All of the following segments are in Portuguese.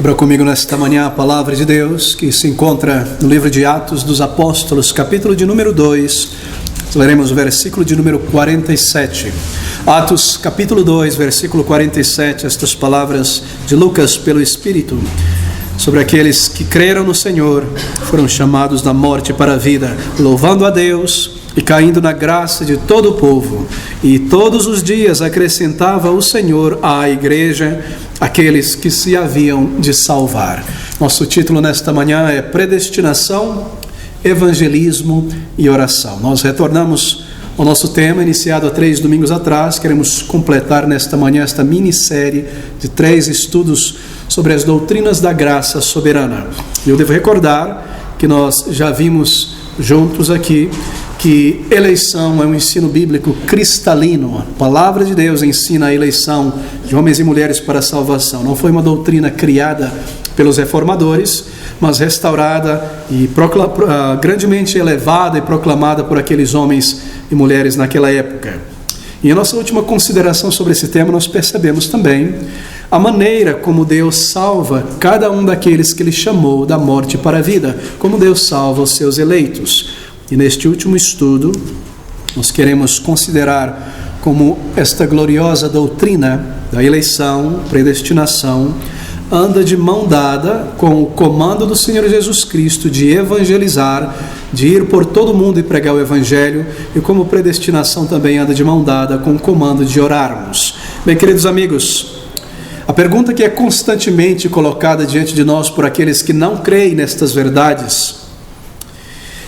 Abra comigo nesta manhã a palavra de Deus que se encontra no livro de Atos dos Apóstolos, capítulo de número 2. Leremos o versículo de número 47. Atos, capítulo 2, versículo 47, estas palavras de Lucas pelo Espírito. Sobre aqueles que creram no Senhor, foram chamados da morte para a vida, louvando a Deus e caindo na graça de todo o povo. E todos os dias acrescentava o Senhor à igreja aqueles que se haviam de salvar. Nosso título nesta manhã é Predestinação, Evangelismo e Oração. Nós retornamos ao nosso tema, iniciado há 3 domingos atrás. Queremos completar nesta manhã esta minissérie de 3 estudos sobre as doutrinas da graça soberana. Eu devo recordar que nós já vimos juntos aqui que eleição é um ensino bíblico cristalino. A palavra de Deus ensina a eleição de homens e mulheres para a salvação. Não foi uma doutrina criada pelos reformadores, mas restaurada e grandemente elevada e proclamada por aqueles homens e mulheres naquela época. E em nossa última consideração sobre esse tema, nós percebemos também a maneira como Deus salva cada um daqueles que Ele chamou da morte para a vida, como Deus salva os seus eleitos. E neste último estudo, nós queremos considerar como esta gloriosa doutrina da eleição, predestinação, anda de mão dada com o comando do Senhor Jesus Cristo de evangelizar, de ir por todo mundo e pregar o Evangelho, e como predestinação também anda de mão dada com o comando de orarmos. Bem, queridos amigos, a pergunta que é constantemente colocada diante de nós por aqueles que não creem nestas verdades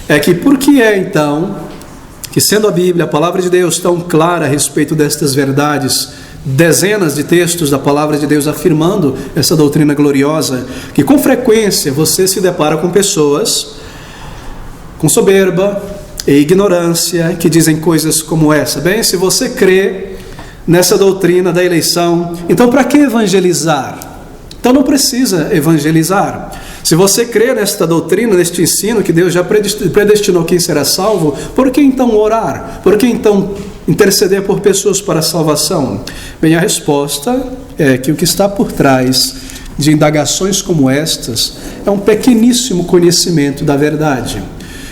é que por que é então que, sendo a Bíblia, a palavra de Deus, tão clara a respeito destas verdades, dezenas de textos da palavra de Deus afirmando essa doutrina gloriosa, que com frequência você se depara com pessoas com soberba e ignorância que dizem coisas como essa: bem, se você crê nessa doutrina da eleição, então para que evangelizar? Então não precisa evangelizar. Se você crê nesta doutrina, neste ensino que Deus já predestinou quem será salvo, por que então orar? Por que então interceder por pessoas para a salvação? Bem, a resposta é que o que está por trás de indagações como estas é um pequeníssimo conhecimento da verdade.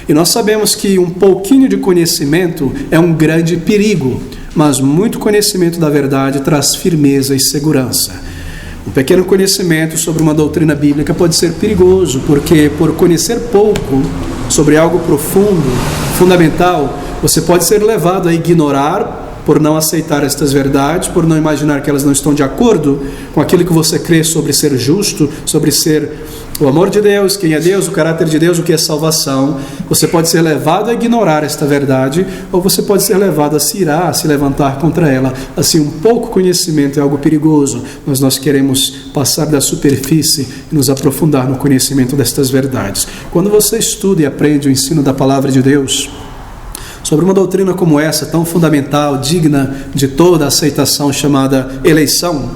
E nós sabemos que um pouquinho de conhecimento é um grande perigo, mas muito conhecimento da verdade traz firmeza e segurança. Um pequeno conhecimento sobre uma doutrina bíblica pode ser perigoso, porque por conhecer pouco sobre algo profundo, fundamental, você pode ser levado a ignorar, por não aceitar estas verdades, por não imaginar que elas não estão de acordo com aquilo que você crê sobre ser justo, sobre ser o amor de Deus, quem é Deus, o caráter de Deus, o que é salvação. Você pode ser levado a ignorar esta verdade, ou você pode ser levado a se irar, a se levantar contra ela. Assim, um pouco conhecimento é algo perigoso, mas nós queremos passar da superfície e nos aprofundar no conhecimento destas verdades. Quando você estuda e aprende o ensino da palavra de Deus sobre uma doutrina como essa, tão fundamental, digna de toda aceitação, chamada eleição,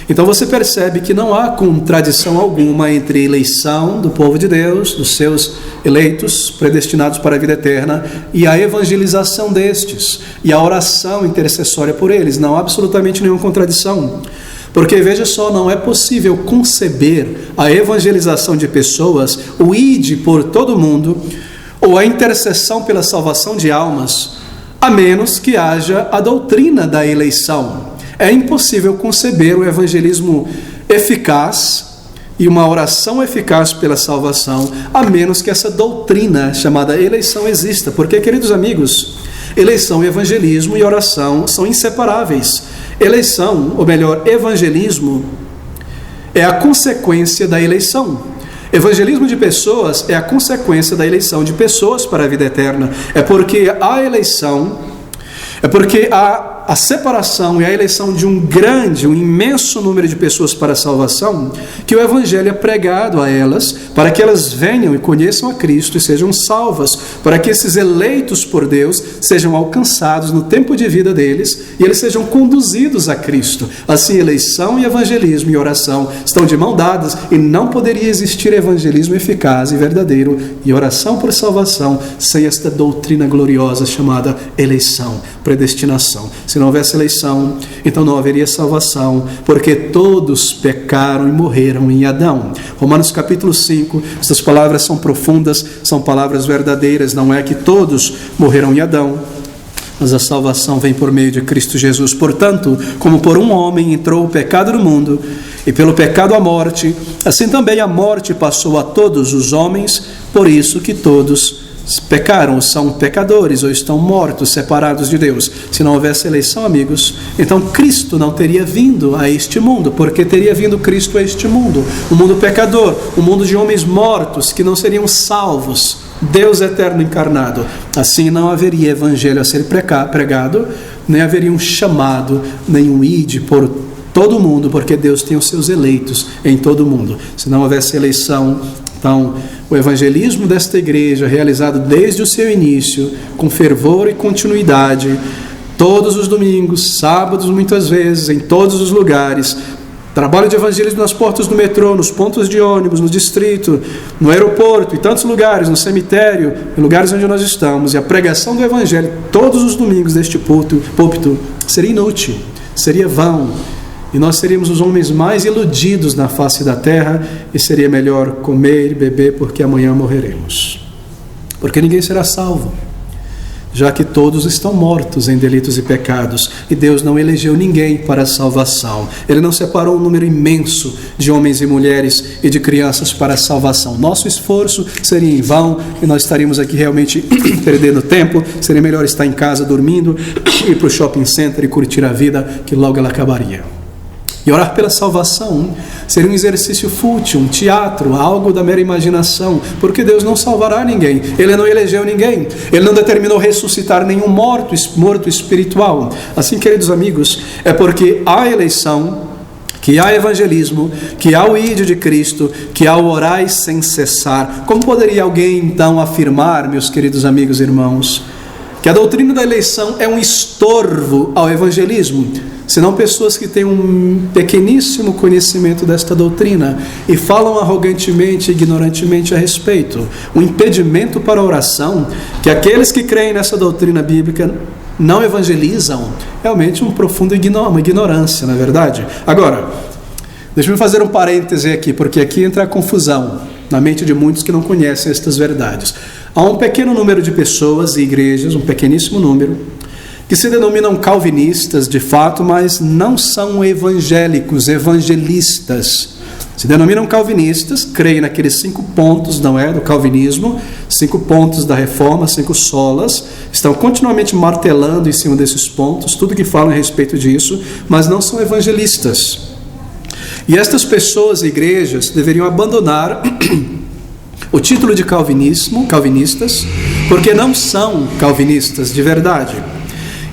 então você percebe que não há contradição alguma entre a eleição do povo de Deus, dos seus eleitos, predestinados para a vida eterna, e a evangelização destes, e a oração intercessória por eles. Não há absolutamente nenhuma contradição. Porque, veja só, não é possível conceber a evangelização de pessoas, o ide por todo mundo, ou a intercessão pela salvação de almas, a menos que haja a doutrina da eleição. É impossível conceber o evangelismo eficaz e uma oração eficaz pela salvação, a menos que essa doutrina chamada eleição exista. Porque, queridos amigos, eleição, evangelismo e oração são inseparáveis. Eleição, ou melhor, evangelismo, é a consequência da eleição. Evangelismo de pessoas é a consequência da eleição de pessoas para a vida eterna. É porque a eleição, a separação e a eleição de um imenso número de pessoas para a salvação, que o Evangelho é pregado a elas, para que elas venham e conheçam a Cristo e sejam salvas, para que esses eleitos por Deus sejam alcançados no tempo de vida deles e eles sejam conduzidos a Cristo. Assim, eleição e evangelismo e oração estão de mão dadas, e não poderia existir evangelismo eficaz e verdadeiro e oração por salvação sem esta doutrina gloriosa chamada eleição, predestinação. Se Se não houvesse eleição, então não haveria salvação, porque todos pecaram e morreram em Adão. Romanos capítulo 5, essas palavras são profundas, são palavras verdadeiras. Não é que todos morreram em Adão, mas a salvação vem por meio de Cristo Jesus. Portanto, como por um homem entrou o pecado no mundo, e pelo pecado a morte, assim também a morte passou a todos os homens, por isso que todos pecaram, são pecadores ou estão mortos, separados de Deus. Se não houvesse eleição, amigos, então Cristo não teria vindo a este mundo, porque teria vindo Cristo a este mundo, um mundo pecador, um mundo de homens mortos que não seriam salvos, Deus eterno encarnado. Assim não haveria evangelho a ser pregado, nem haveria um chamado, nem um ide por todo o mundo, porque Deus tem os seus eleitos em todo o mundo. Se não houvesse eleição, então o evangelismo desta igreja, realizado desde o seu início, com fervor e continuidade, todos os domingos, sábados muitas vezes, em todos os lugares, trabalho de evangelismo nas portas do metrô, nos pontos de ônibus, no distrito, no aeroporto, em tantos lugares, no cemitério, em lugares onde nós estamos, e a pregação do evangelho todos os domingos deste púlpito seria inútil, seria vão, e nós seríamos os homens mais iludidos na face da terra, e seria melhor comer e beber, porque amanhã morreremos. Porque ninguém será salvo, já que todos estão mortos em delitos e pecados, e Deus não elegeu ninguém para a salvação. Ele não separou um número imenso de homens e mulheres e de crianças para a salvação. Nosso esforço seria em vão, e nós estaríamos aqui realmente perdendo tempo. Seria melhor estar em casa dormindo, ir para o shopping center e curtir a vida, que logo ela acabaria. E orar pela salvação seria um exercício fútil, um teatro, algo da mera imaginação, porque Deus não salvará ninguém, Ele não elegeu ninguém, Ele não determinou ressuscitar nenhum morto espiritual. Assim, queridos amigos, é porque há eleição, que há evangelismo, que há o ídio de Cristo, que há o orai sem cessar. Como poderia alguém então afirmar, meus queridos amigos e irmãos, que a doutrina da eleição é um estorvo ao evangelismo, senão pessoas que têm um pequeníssimo conhecimento desta doutrina e falam arrogantemente e ignorantemente a respeito? Um impedimento para a oração, que aqueles que creem nessa doutrina bíblica não evangelizam, realmente uma profunda ignorância, não é verdade? Agora, deixa eu fazer um parêntese aqui, porque aqui entra a confusão na mente de muitos que não conhecem estas verdades. Há um pequeno número de pessoas e igrejas, um pequeníssimo número, que se denominam calvinistas de fato, mas não são evangélicos, evangelistas. Se denominam calvinistas, creem naqueles 5 pontos, não é, do calvinismo, 5 pontos da reforma, 5 solas, estão continuamente martelando em cima desses pontos, tudo que falam a respeito disso, mas não são evangelistas. E estas pessoas e igrejas deveriam abandonar o título de calvinistas, porque não são calvinistas de verdade.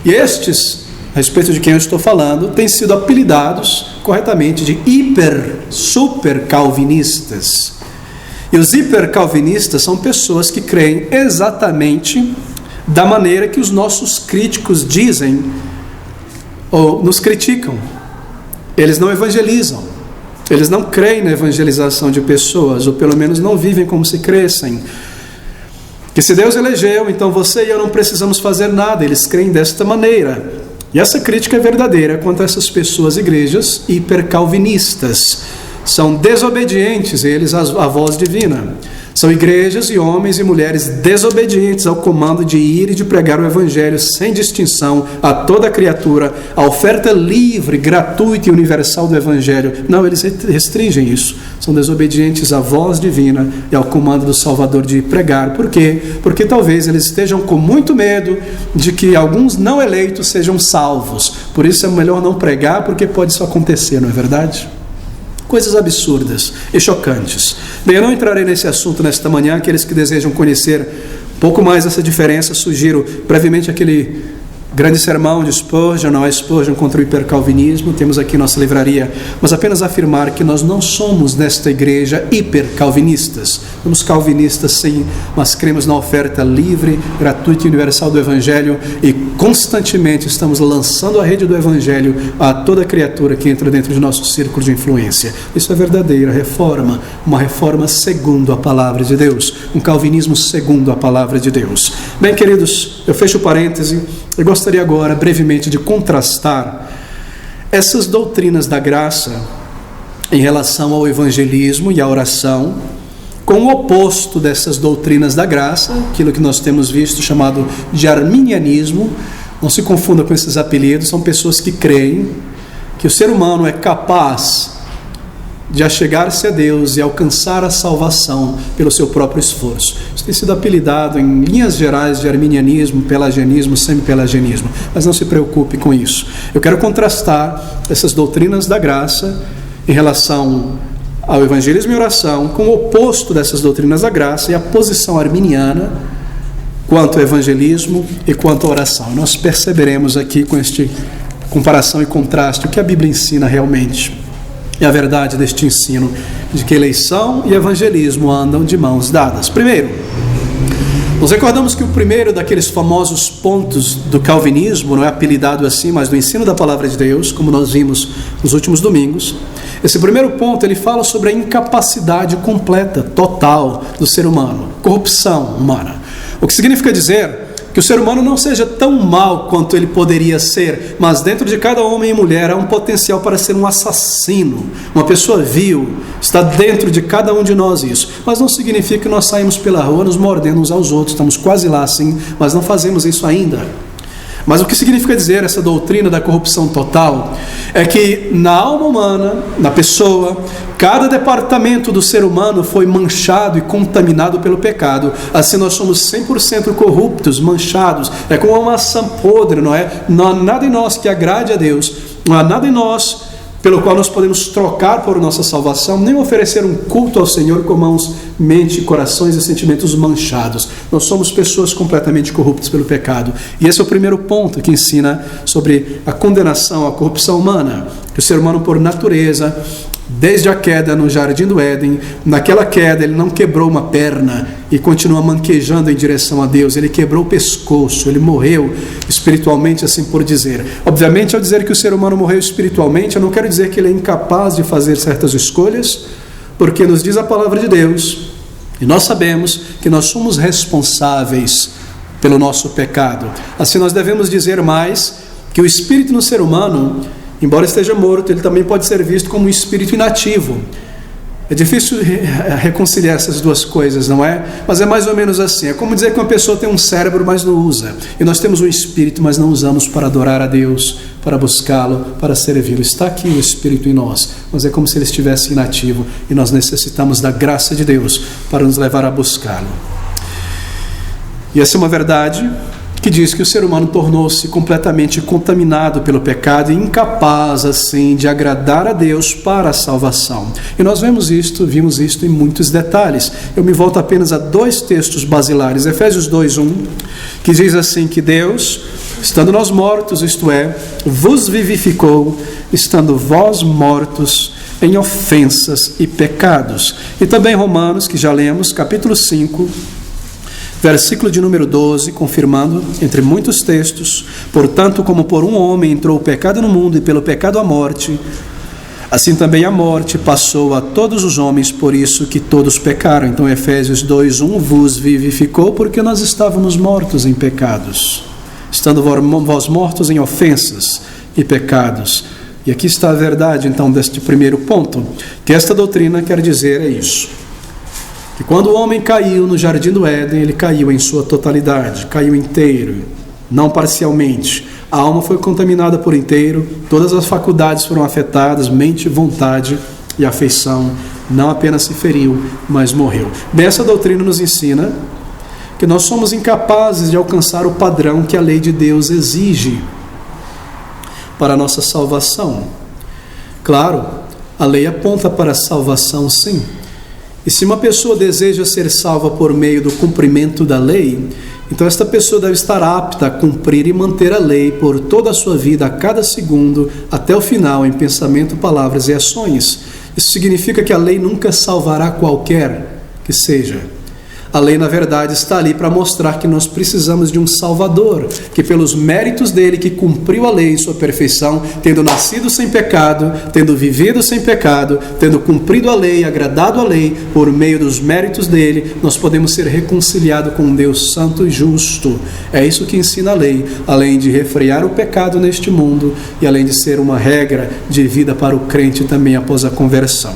E estes, a respeito de quem eu estou falando, têm sido apelidados corretamente de super calvinistas. E os hipercalvinistas são pessoas que creem exatamente da maneira que os nossos críticos dizem ou nos criticam. Eles não evangelizam, eles não creem na evangelização de pessoas, ou pelo menos não vivem como se crescem. Que se Deus elegeu, então você e eu não precisamos fazer nada. Eles creem desta maneira. E essa crítica é verdadeira quanto a essas pessoas, igrejas hipercalvinistas. São desobedientes eles à voz divina. São igrejas e homens e mulheres desobedientes ao comando de ir e de pregar o evangelho sem distinção a toda criatura, a oferta livre, gratuita e universal do evangelho. Não, eles restringem isso. São desobedientes à voz divina e ao comando do Salvador de pregar. Por quê? Porque talvez eles estejam com muito medo de que alguns não eleitos sejam salvos. Por isso é melhor não pregar, porque pode isso acontecer, não é verdade? Coisas absurdas e chocantes. Bem, eu não entrarei nesse assunto nesta manhã. Aqueles que desejam conhecer um pouco mais essa diferença, sugiro brevemente aquele grande sermão de Spurgeon, não é Spurgeon contra o hipercalvinismo, temos aqui nossa livraria, mas apenas afirmar que nós não somos nesta igreja hipercalvinistas. Somos calvinistas sim, mas cremos na oferta livre, gratuita e universal do Evangelho, e constantemente estamos lançando a rede do Evangelho a toda criatura que entra dentro de nosso círculo de influência. Isso é verdadeira reforma, uma reforma segundo a palavra de Deus, um calvinismo segundo a palavra de Deus. Bem, queridos, eu fecho o parêntese. Eu gostaria gostaria agora, brevemente, de contrastar essas doutrinas da graça em relação ao evangelismo e à oração, com o oposto dessas doutrinas da graça, aquilo que nós temos visto chamado de arminianismo. Não se confunda com esses apelidos, são pessoas que creem que o ser humano é capaz de achegar-se a Deus e alcançar a salvação pelo seu próprio esforço. Isso tem sido apelidado em linhas gerais de arminianismo, pelagianismo, semi-pelagianismo, mas não se preocupe com isso. Eu quero contrastar essas doutrinas da graça em relação ao evangelismo e oração com o oposto dessas doutrinas da graça e a posição arminiana quanto ao evangelismo e quanto à oração. Nós perceberemos aqui com este comparação e contraste o que a Bíblia ensina realmente. E a verdade deste ensino de que eleição e evangelismo andam de mãos dadas. Primeiro, nos recordamos que o primeiro daqueles famosos pontos do calvinismo, não é apelidado assim, mas do ensino da palavra de Deus, como nós vimos nos últimos domingos, esse primeiro ponto ele fala sobre a incapacidade completa, total do ser humano, corrupção humana. O que significa dizer que o ser humano não seja tão mau quanto ele poderia ser, mas dentro de cada homem e mulher há um potencial para ser um assassino, uma pessoa vil, está dentro de cada um de nós isso. Mas não significa que nós saímos pela rua nos mordendo uns aos outros, estamos quase lá sim, mas não fazemos isso ainda. Mas o que significa dizer essa doutrina da corrupção total é que na alma humana, na pessoa, cada departamento do ser humano foi manchado e contaminado pelo pecado. Assim nós somos 100% corruptos, manchados. É como uma maçã podre, não é? Não há nada em nós que agrade a Deus. Não há nada em nós pelo qual nós podemos trocar por nossa salvação, nem oferecer um culto ao Senhor com mãos, mente, corações e sentimentos manchados. Nós somos pessoas completamente corruptas pelo pecado. E esse é o primeiro ponto que ensina sobre a condenação, a corrupção humana. Que o ser humano, por natureza, desde a queda no Jardim do Éden, naquela queda ele não quebrou uma perna e continua manquejando em direção a Deus, ele quebrou o pescoço, ele morreu espiritualmente, assim por dizer. Obviamente, ao dizer que o ser humano morreu espiritualmente, eu não quero dizer que ele é incapaz de fazer certas escolhas, porque nos diz a palavra de Deus, e nós sabemos que nós somos responsáveis pelo nosso pecado. Assim nós devemos dizer mais que o espírito no ser humano, embora esteja morto, ele também pode ser visto como um espírito inativo. É difícil reconciliar essas duas coisas, não é? Mas é mais ou menos assim. É como dizer que uma pessoa tem um cérebro, mas não usa. E nós temos um espírito, mas não usamos para adorar a Deus, para buscá-lo, para servi-lo. Está aqui o espírito em nós, mas é como se ele estivesse inativo. E nós necessitamos da graça de Deus para nos levar a buscá-lo. E essa é uma verdade que diz que o ser humano tornou-se completamente contaminado pelo pecado e incapaz, assim, de agradar a Deus para a salvação. E nós vimos isto em muitos detalhes. Eu me volto apenas a dois textos basilares. Efésios 2:1, que diz assim que Deus, estando nós mortos, isto é, vos vivificou, estando vós mortos em ofensas e pecados. E também Romanos, que já lemos, capítulo 5, versículo de número 12, confirmando, entre muitos textos, portanto, como por um homem entrou o pecado no mundo e pelo pecado a morte, assim também a morte passou a todos os homens, por isso que todos pecaram. Então Efésios 2:1, vos vivificou porque nós estávamos mortos em pecados, estando vós mortos em ofensas e pecados. E aqui está a verdade, então, deste primeiro ponto, que esta doutrina quer dizer é isso. Que quando o homem caiu no Jardim do Éden, ele caiu em sua totalidade, caiu inteiro, não parcialmente. A alma foi contaminada por inteiro, todas as faculdades foram afetadas, mente, vontade e afeição. Não apenas se feriu, mas morreu. Bem, essa doutrina nos ensina que nós somos incapazes de alcançar o padrão que a lei de Deus exige para a nossa salvação. Claro, a lei aponta para a salvação, sim. E se uma pessoa deseja ser salva por meio do cumprimento da lei, então esta pessoa deve estar apta a cumprir e manter a lei por toda a sua vida, a cada segundo, até o final, em pensamento, palavras e ações. Isso significa que a lei nunca salvará qualquer que seja. A lei, na verdade, está ali para mostrar que nós precisamos de um Salvador, que pelos méritos dele, que cumpriu a lei em sua perfeição, tendo nascido sem pecado, tendo vivido sem pecado, tendo cumprido a lei, agradado a lei, por meio dos méritos dele, nós podemos ser reconciliados com um Deus santo e justo. É isso que ensina a lei, além de refrear o pecado neste mundo e além de ser uma regra de vida para o crente também após a conversão.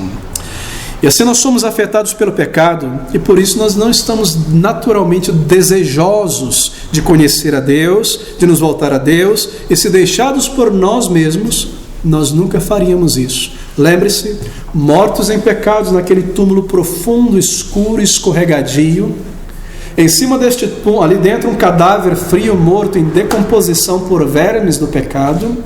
E assim nós somos afetados pelo pecado e por isso nós não estamos naturalmente desejosos de conhecer a Deus, de nos voltar a Deus, e se deixados por nós mesmos, nós nunca faríamos isso. Lembre-se, mortos em pecados naquele túmulo profundo, escuro, escorregadio, em cima deste túmulo, ali dentro um cadáver frio, morto, em decomposição por vermes do pecado.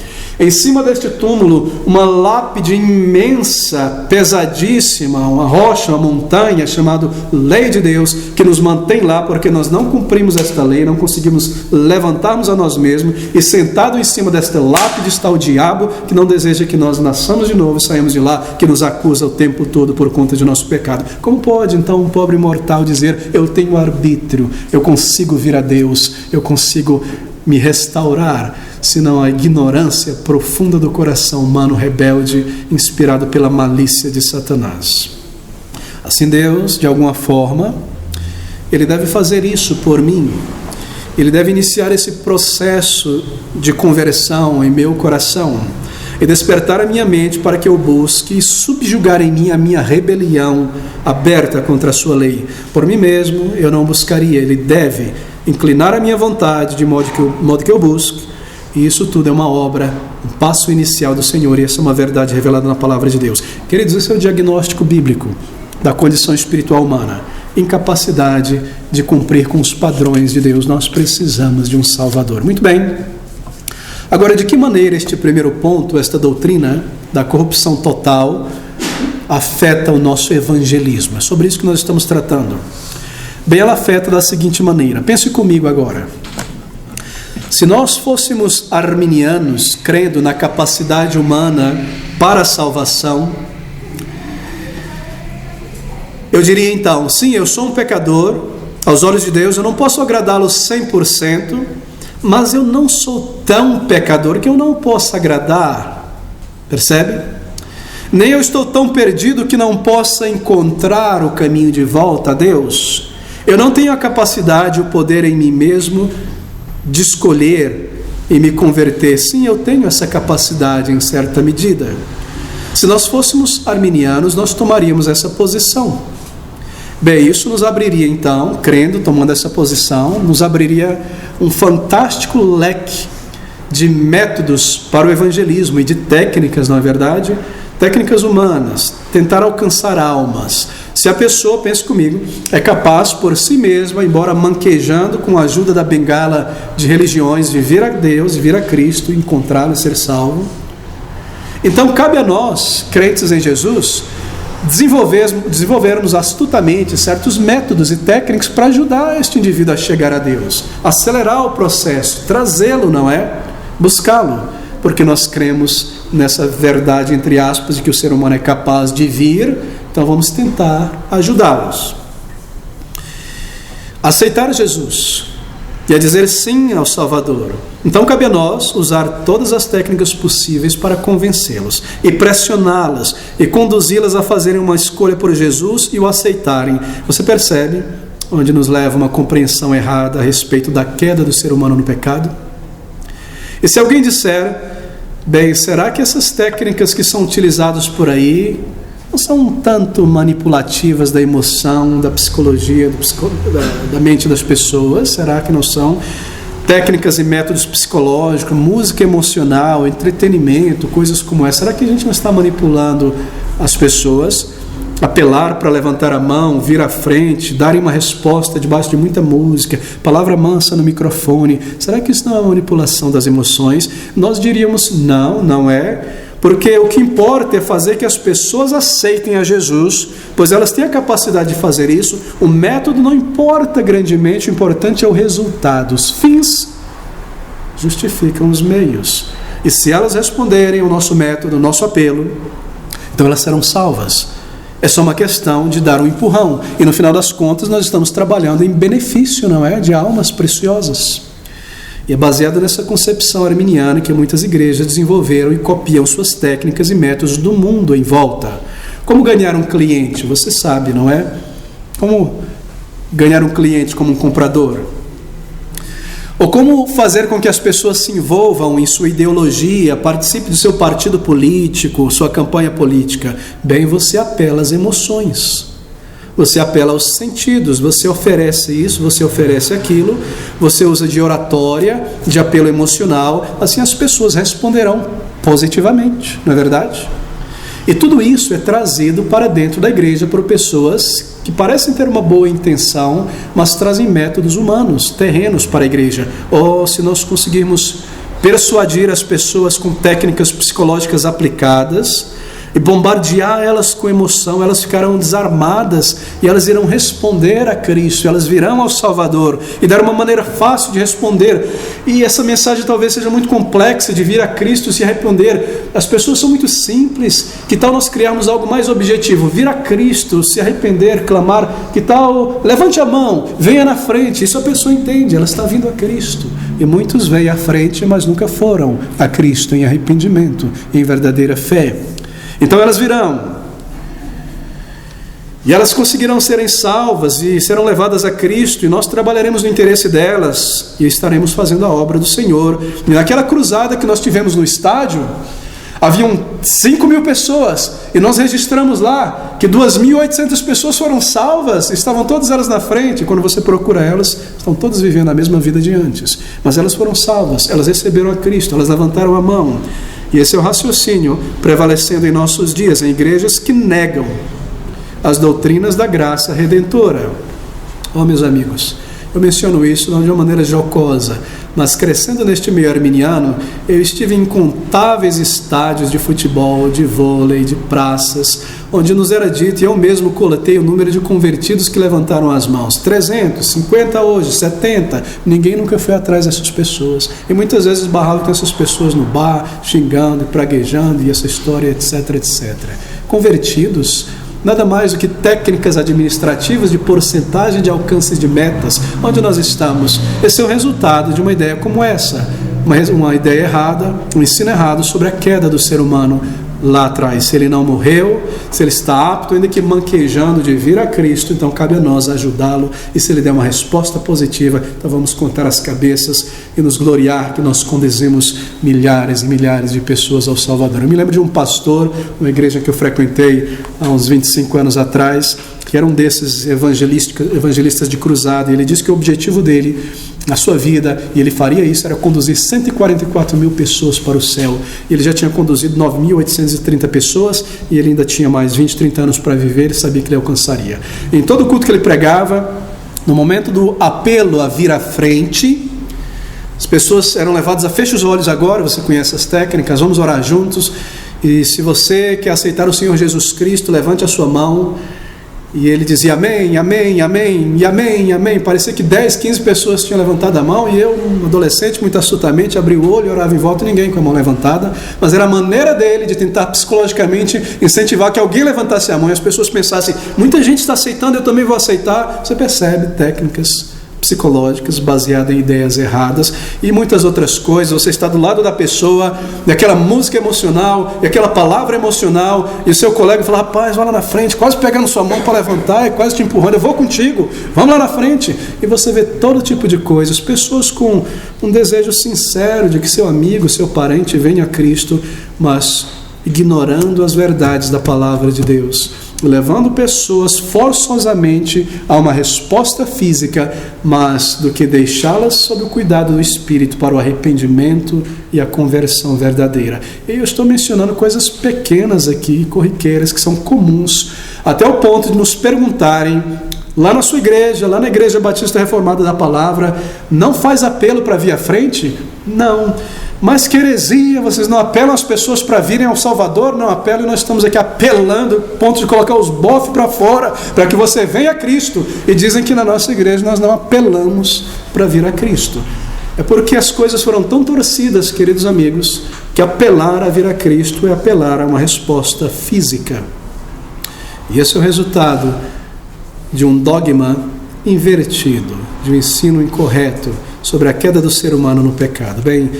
Em cima deste túmulo, uma lápide imensa, pesadíssima, uma rocha, uma montanha, chamada Lei de Deus, que nos mantém lá, porque nós não cumprimos esta lei, não conseguimos levantarmos a nós mesmos, e sentado em cima desta lápide está o diabo, que não deseja que nós nasçamos de novo e saímos de lá, que nos acusa o tempo todo por conta de nosso pecado. Como pode, então, um pobre mortal dizer, eu tenho arbítrio, eu consigo vir a Deus, eu consigo me restaurar, senão a ignorância profunda do coração humano rebelde, inspirado pela malícia de Satanás. Assim Deus, de alguma forma, Ele deve fazer isso por mim. Ele deve iniciar esse processo de conversão em meu coração e despertar a minha mente para que eu busque subjugar em mim a minha rebelião aberta contra a sua lei. Por mim mesmo eu não buscaria, Ele deve inclinar a minha vontade de modo que eu busque. E isso tudo é uma obra, um passo inicial do Senhor, e essa é uma verdade revelada na palavra de Deus. Queridos, esse é o diagnóstico bíblico da condição espiritual humana. Incapacidade de cumprir com os padrões de Deus. Nós precisamos de um Salvador. Muito bem. Agora, de que maneira este primeiro ponto, esta doutrina da corrupção total, afeta o nosso evangelismo? É sobre isso que nós estamos tratando. Bem, ela afeta da seguinte maneira. Pense comigo agora. Se nós fôssemos arminianos, crendo na capacidade humana para a salvação, eu diria então, sim, eu sou um pecador, aos olhos de Deus, eu não posso agradá-lo 100%, mas eu não sou tão pecador que eu não possa agradar, percebe? Nem eu estou tão perdido que não possa encontrar o caminho de volta a Deus. Eu não tenho a capacidade, o poder em mim mesmo de escolher e me converter. Sim, eu tenho essa capacidade em certa medida. Se nós fôssemos arminianos, nós tomaríamos essa posição. Bem, isso nos abriria então, crendo, tomando essa posição, nos abriria um fantástico leque de métodos para o evangelismo e de técnicas, não é verdade? Técnicas humanas, tentar alcançar almas. Se a pessoa, pense comigo, é capaz por si mesma, embora manquejando com a ajuda da bengala de religiões, de vir a Deus, de vir a Cristo, encontrá-lo e ser salvo, então cabe a nós, crentes em Jesus, desenvolvermos astutamente certos métodos e técnicas para ajudar este indivíduo a chegar a Deus, acelerar o processo, trazê-lo, não é? Buscá-lo, porque nós cremos nessa verdade, entre aspas, de que o ser humano é capaz de vir. Então vamos tentar ajudá-los. Aceitar Jesus e a dizer sim ao Salvador. Então cabe a nós usar todas as técnicas possíveis para convencê-los e pressioná-las e conduzi-las a fazerem uma escolha por Jesus e o aceitarem. Você percebe onde nos leva uma compreensão errada a respeito da queda do ser humano no pecado? E se alguém disser, bem, será que essas técnicas que são utilizadas por aí não são um tanto manipulativas da emoção, da psicologia, da mente das pessoas? Será que não são técnicas e métodos psicológicos, música emocional, entretenimento, coisas como essa? Será que a gente não está manipulando as pessoas? Apelar para levantar a mão, vir à frente, darem uma resposta debaixo de muita música, palavra mansa no microfone. Será que isso não é uma manipulação das emoções? Nós diríamos, não é. Porque o que importa é fazer que as pessoas aceitem a Jesus, pois elas têm a capacidade de fazer isso. O método não importa grandemente, o importante é o resultado. Os fins justificam os meios. E se elas responderem ao nosso método, ao nosso apelo, então elas serão salvas. É só uma questão de dar um empurrão. E no final das contas nós estamos trabalhando em benefício, não é? De almas preciosas. E é baseado nessa concepção arminiana que muitas igrejas desenvolveram e copiam suas técnicas e métodos do mundo em volta. Como ganhar um cliente? Você sabe, não é? Como ganhar um cliente como um comprador? Ou como fazer com que as pessoas se envolvam em sua ideologia, participe do seu partido político, sua campanha política? Bem, você apela às emoções, você apela aos sentidos, você oferece isso, você oferece aquilo, você usa de oratória, de apelo emocional, assim as pessoas responderão positivamente, não é verdade? E tudo isso é trazido para dentro da igreja por pessoas que parecem ter uma boa intenção, mas trazem métodos humanos, terrenos para a igreja. Ou se nós conseguirmos persuadir as pessoas com técnicas psicológicas aplicadas e bombardear elas com emoção, elas ficarão desarmadas e elas irão responder a Cristo, elas virão ao Salvador e dar uma maneira fácil de responder. E essa mensagem talvez seja muito complexa de vir a Cristo e se arrepender. As pessoas são muito simples. Que tal nós criarmos algo mais objetivo? Vir a Cristo, se arrepender, clamar. Que tal? Levante a mão, venha na frente. Isso a pessoa entende, ela está vindo a Cristo. E muitos vêm à frente, mas nunca foram a Cristo em arrependimento, em verdadeira fé. Então elas virão, e elas conseguirão serem salvas e serão levadas a Cristo, e nós trabalharemos no interesse delas e estaremos fazendo a obra do Senhor. E naquela cruzada que nós tivemos no estádio, haviam 5.000 pessoas, e nós registramos lá que 2.800 pessoas foram salvas, estavam todas elas na frente. Quando você procura elas, estão todas vivendo a mesma vida de antes, mas elas foram salvas, elas receberam a Cristo, elas levantaram a mão. E esse é o raciocínio prevalecendo em nossos dias, em igrejas que negam as doutrinas da graça redentora. Oh, meus amigos, eu menciono isso de uma maneira jocosa, mas crescendo neste meio arminiano, eu estive em incontáveis estádios de futebol, de vôlei, de praças, onde nos era dito, e eu mesmo coletei o número de convertidos que levantaram as mãos: 300, 50 hoje, 70, ninguém nunca foi atrás dessas pessoas, e muitas vezes barrava com essas pessoas no bar, xingando, praguejando, e essa história, etc, etc. Convertidos, nada mais do que técnicas administrativas de porcentagem de alcance de metas. Onde nós estamos? Esse é o resultado de uma ideia como essa, uma ideia errada, um ensino errado sobre a queda do ser humano lá atrás. Se ele não morreu, se ele está apto, ainda que manquejando de vir a Cristo, então cabe a nós ajudá-lo, e se ele der uma resposta positiva, então vamos contar as cabeças e nos gloriar que nós conduzimos milhares e milhares de pessoas ao Salvador. Eu me lembro de um pastor, uma igreja que eu frequentei há uns 25 anos atrás, que era um desses evangelistas de cruzada, e ele disse que o objetivo dele na sua vida, e ele faria isso, era conduzir 144.000 pessoas para o céu. Ele já tinha conduzido 9.830 pessoas, e ele ainda tinha mais 20, 30 anos para viver, ele sabia que ele alcançaria. Em todo culto que ele pregava, no momento do apelo a vir à frente, as pessoas eram levadas a fecha os olhos agora, você conhece as técnicas, vamos orar juntos, e se você quer aceitar o Senhor Jesus Cristo, levante a sua mão. E ele dizia amém, amém, amém, e amém, amém. Parecia que 10, 15 pessoas tinham levantado a mão, e eu, um adolescente, muito astutamente, abri o olho, orava em volta, ninguém com a mão levantada. Mas era a maneira dele de tentar psicologicamente incentivar que alguém levantasse a mão, e as pessoas pensassem, muita gente está aceitando, eu também vou aceitar. Você percebe técnicas psicológicas baseadas em ideias erradas e muitas outras coisas. Você está do lado da pessoa, e aquela música emocional, e aquela palavra emocional, e o seu colega fala, rapaz, vai lá na frente, quase pegando sua mão para levantar e quase te empurrando, eu vou contigo, vamos lá na frente. E você vê todo tipo de coisas, pessoas com um desejo sincero de que seu amigo, seu parente venha a Cristo, mas ignorando as verdades da palavra de Deus, levando pessoas forçosamente a uma resposta física, mas do que deixá-las sob o cuidado do Espírito para o arrependimento e a conversão verdadeira. E eu estou mencionando coisas pequenas aqui, corriqueiras, que são comuns, até o ponto de nos perguntarem, lá na sua igreja, lá na Igreja Batista Reformada da Palavra, não faz apelo para vir à frente? Não. Mas que heresia, vocês não apelam as pessoas para virem ao Salvador? Não apelam, e nós estamos aqui apelando, ponto de colocar os bofes para fora, para que você venha a Cristo. E dizem que na nossa igreja nós não apelamos para vir a Cristo. É porque as coisas foram tão torcidas, queridos amigos, que apelar a vir a Cristo é apelar a uma resposta física. E esse é o resultado de um dogma invertido, de um ensino incorreto sobre a queda do ser humano no pecado. Bem,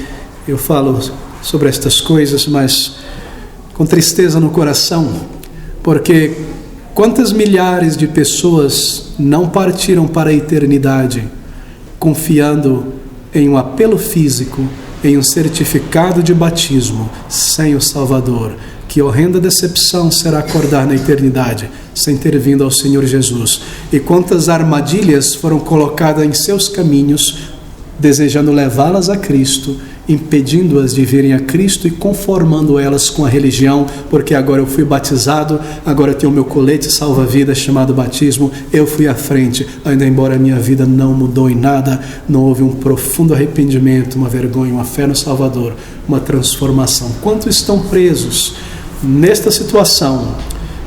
eu falo sobre estas coisas, mas com tristeza no coração, porque quantas milhares de pessoas não partiram para a eternidade confiando em um apelo físico, em um certificado de batismo, sem o Salvador. Que horrenda decepção será acordar na eternidade sem ter vindo ao Senhor Jesus. E quantas armadilhas foram colocadas em seus caminhos, desejando levá-las a Cristo, impedindo-as de virem a Cristo e conformando elas com a religião, porque agora eu fui batizado, agora eu tenho o meu colete salva-vida chamado batismo, eu fui à frente, ainda embora a minha vida não mudou em nada, não houve um profundo arrependimento, uma vergonha, uma fé no Salvador, uma transformação. Quantos estão presos nesta situação?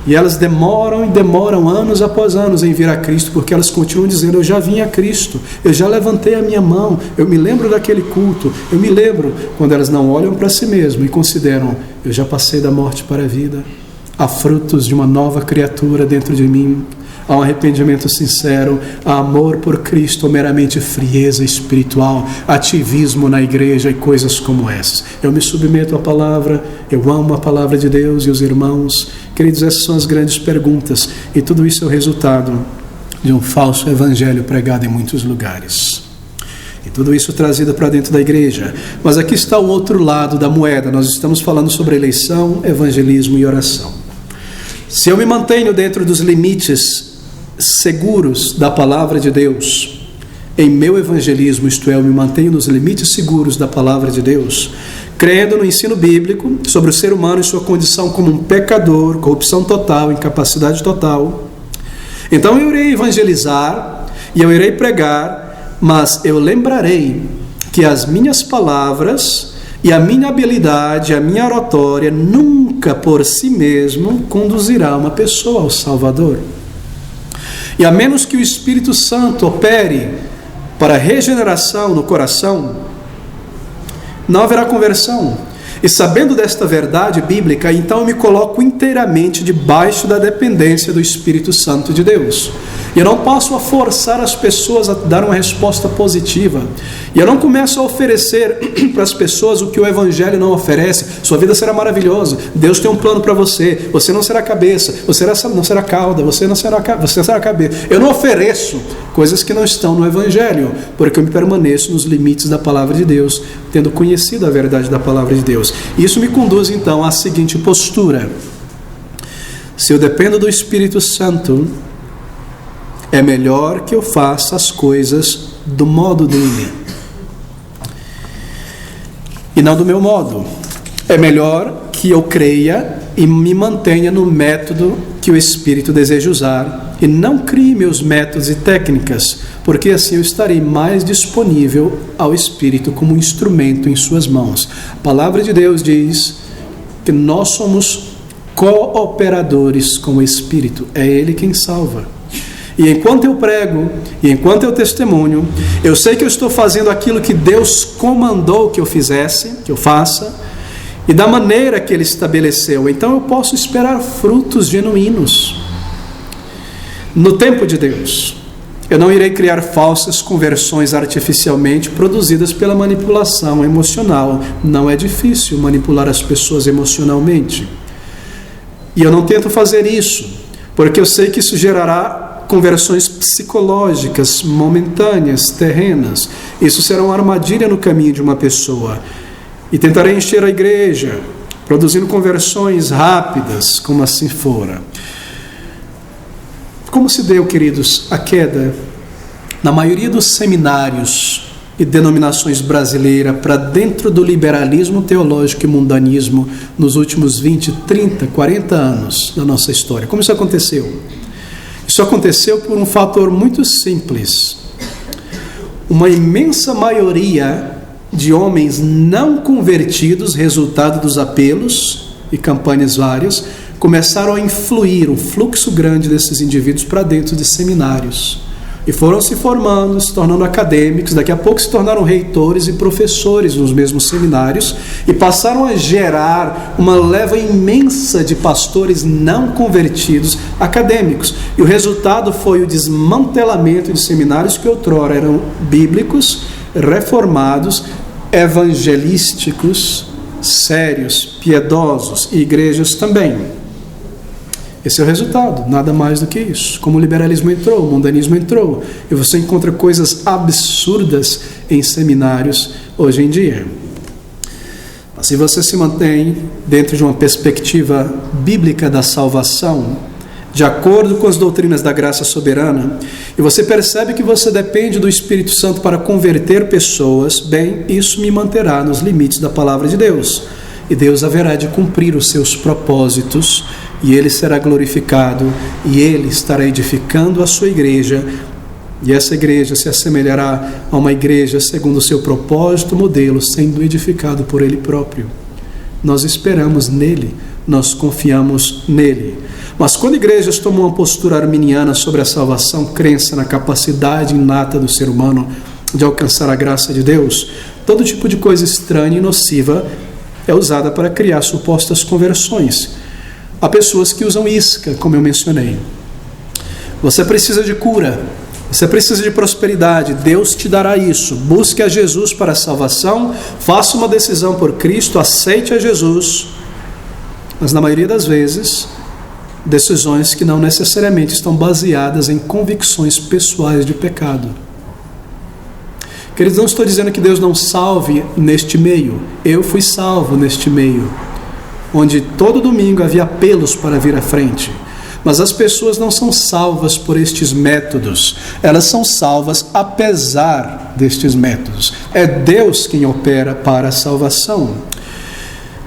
E elas demoram e demoram anos após anos em vir a Cristo, porque elas continuam dizendo: eu já vim a Cristo, eu já levantei a minha mão, eu me lembro daquele culto, eu me lembro, quando elas não olham para si mesmas e consideram: eu já passei da morte para a vida, há frutos de uma nova criatura dentro de mim, há um arrependimento sincero, há amor por Cristo, ou meramente frieza espiritual, ativismo na igreja e coisas como essas. Eu me submeto à palavra, eu amo a palavra de Deus e os irmãos. Queridos, essas são as grandes perguntas, e tudo isso é o resultado de um falso evangelho pregado em muitos lugares. E tudo isso trazido para dentro da igreja. Mas aqui está o outro lado da moeda. Nós estamos falando sobre eleição, evangelismo e oração. Se eu me mantenho dentro dos limites seguros da palavra de Deus, em meu evangelismo, isto é, eu me mantenho nos limites seguros da palavra de Deus, crendo no ensino bíblico sobre o ser humano e sua condição como um pecador, corrupção total, incapacidade total, então eu irei evangelizar e eu irei pregar, mas eu lembrarei que as minhas palavras e a minha habilidade, a minha oratória, nunca por si mesmo conduzirá uma pessoa ao Salvador. E a menos que o Espírito Santo opere para a regeneração no coração, não haverá conversão. E sabendo desta verdade bíblica, então eu me coloco inteiramente debaixo da dependência do Espírito Santo de Deus. E eu não passo a forçar as pessoas a dar uma resposta positiva. E eu não começo a oferecer para as pessoas o que o Evangelho não oferece. Sua vida será maravilhosa, Deus tem um plano para você, você não será cabeça, você não será cauda, você será cabeça. Eu não ofereço coisas que não estão no Evangelho, porque eu me permaneço nos limites da palavra de Deus, tendo conhecido a verdade da palavra de Deus. Isso me conduz então à seguinte postura: se eu dependo do Espírito Santo, é melhor que eu faça as coisas do modo dele e não do meu modo. É melhor que eu creia e me mantenha no método que o Espírito deseja usar e não crie meus métodos e técnicas, porque assim eu estarei mais disponível ao Espírito como um instrumento em suas mãos. A palavra de Deus diz que nós somos cooperadores com o Espírito, é Ele quem salva. E enquanto eu prego, e enquanto eu testemunho, eu sei que eu estou fazendo aquilo que Deus comandou que eu fizesse, que eu faça, e da maneira que Ele estabeleceu. Então eu posso esperar frutos genuínos no tempo de Deus. Eu não irei criar falsas conversões artificialmente produzidas pela manipulação emocional. Não é difícil manipular as pessoas emocionalmente. E eu não tento fazer isso, porque eu sei que isso gerará conversões psicológicas, momentâneas, terrenas. Isso será uma armadilha no caminho de uma pessoa. E tentarei encher a igreja, produzindo conversões rápidas, como assim fora. Como se deu, queridos, a queda na maioria dos seminários e denominações brasileiras para dentro do liberalismo teológico e mundanismo nos últimos 20, 30, 40 anos da nossa história? Como isso aconteceu? Isso aconteceu por um fator muito simples. Uma imensa maioria de homens não convertidos, resultado dos apelos e campanhas várias, começaram a influir um fluxo grande desses indivíduos para dentro de seminários. E foram se formando, se tornando acadêmicos, daqui a pouco se tornaram reitores e professores nos mesmos seminários e passaram a gerar uma leva imensa de pastores não convertidos acadêmicos. E o resultado foi o desmantelamento de seminários que outrora eram bíblicos, reformados, evangelísticos, sérios, piedosos, e igrejas também. Esse é o resultado, nada mais do que isso. Como o liberalismo entrou, o mundanismo entrou, e você encontra coisas absurdas em seminários hoje em dia. Mas se você se mantém dentro de uma perspectiva bíblica da salvação, de acordo com as doutrinas da graça soberana, e você percebe que você depende do Espírito Santo para converter pessoas, bem, isso me manterá nos limites da palavra de Deus. E Deus haverá de cumprir os seus propósitos, e Ele será glorificado, e Ele estará edificando a sua igreja, e essa igreja se assemelhará a uma igreja segundo o seu propósito, modelo, sendo edificado por Ele próprio. Nós esperamos nele, nós confiamos nele. Mas quando igrejas tomam uma postura arminiana sobre a salvação, crença na capacidade inata do ser humano de alcançar a graça de Deus, todo tipo de coisa estranha e nociva é usada para criar supostas conversões. Há pessoas que usam isca, como eu mencionei. Você precisa de cura, você precisa de prosperidade, Deus te dará isso. Busque a Jesus para a salvação, faça uma decisão por Cristo, aceite a Jesus. Mas na maioria das vezes, decisões que não necessariamente estão baseadas em convicções pessoais de pecado. Queridos, não estou dizendo que Deus não salve neste meio. Eu fui salvo neste meio, onde todo domingo havia apelos para vir à frente. Mas as pessoas não são salvas por estes métodos. Elas são salvas apesar destes métodos. É Deus quem opera para a salvação.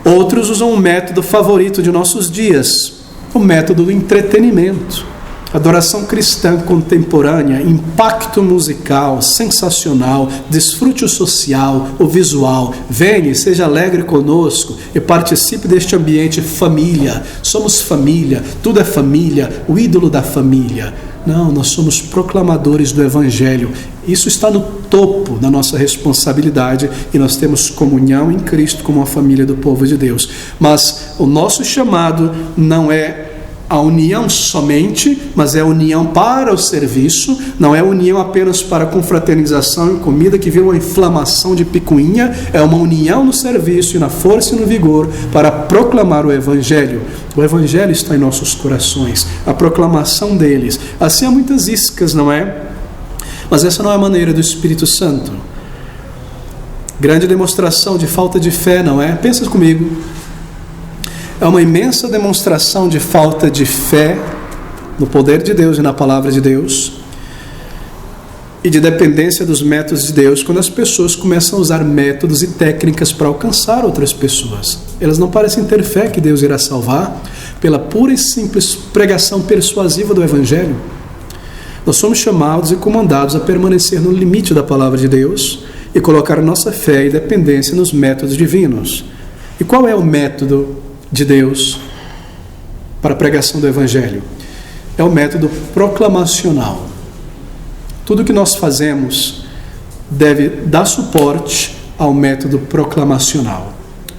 Outros usam um método favorito de nossos dias, o método do entretenimento. Adoração cristã contemporânea, impacto musical, sensacional, desfrute o social, o visual. Venha, seja alegre conosco e participe deste ambiente família. Somos família, tudo é família, o ídolo da família. Não, nós somos proclamadores do Evangelho. Isso está no topo da nossa responsabilidade e nós temos comunhão em Cristo como uma família do povo de Deus. Mas o nosso chamado não é a união somente, mas é a união para o serviço, não é a união apenas para confraternização e comida que vira uma inflamação de picuinha, é uma união no serviço e na força e no vigor para proclamar o Evangelho. O Evangelho está em nossos corações, a proclamação deles. Assim há muitas iscas, não é? Mas essa não é a maneira do Espírito Santo. Grande demonstração de falta de fé, não é? Pensa comigo. É uma imensa demonstração de falta de fé no poder de Deus e na palavra de Deus e de dependência dos métodos de Deus quando as pessoas começam a usar métodos e técnicas para alcançar outras pessoas. Elas não parecem ter fé que Deus irá salvar pela pura e simples pregação persuasiva do Evangelho. Nós somos chamados e comandados a permanecer no limite da palavra de Deus e colocar nossa fé e dependência nos métodos divinos. E qual é o método de Deus para a pregação do Evangelho? É o método proclamacional. Tudo que nós fazemos deve dar suporte ao método proclamacional.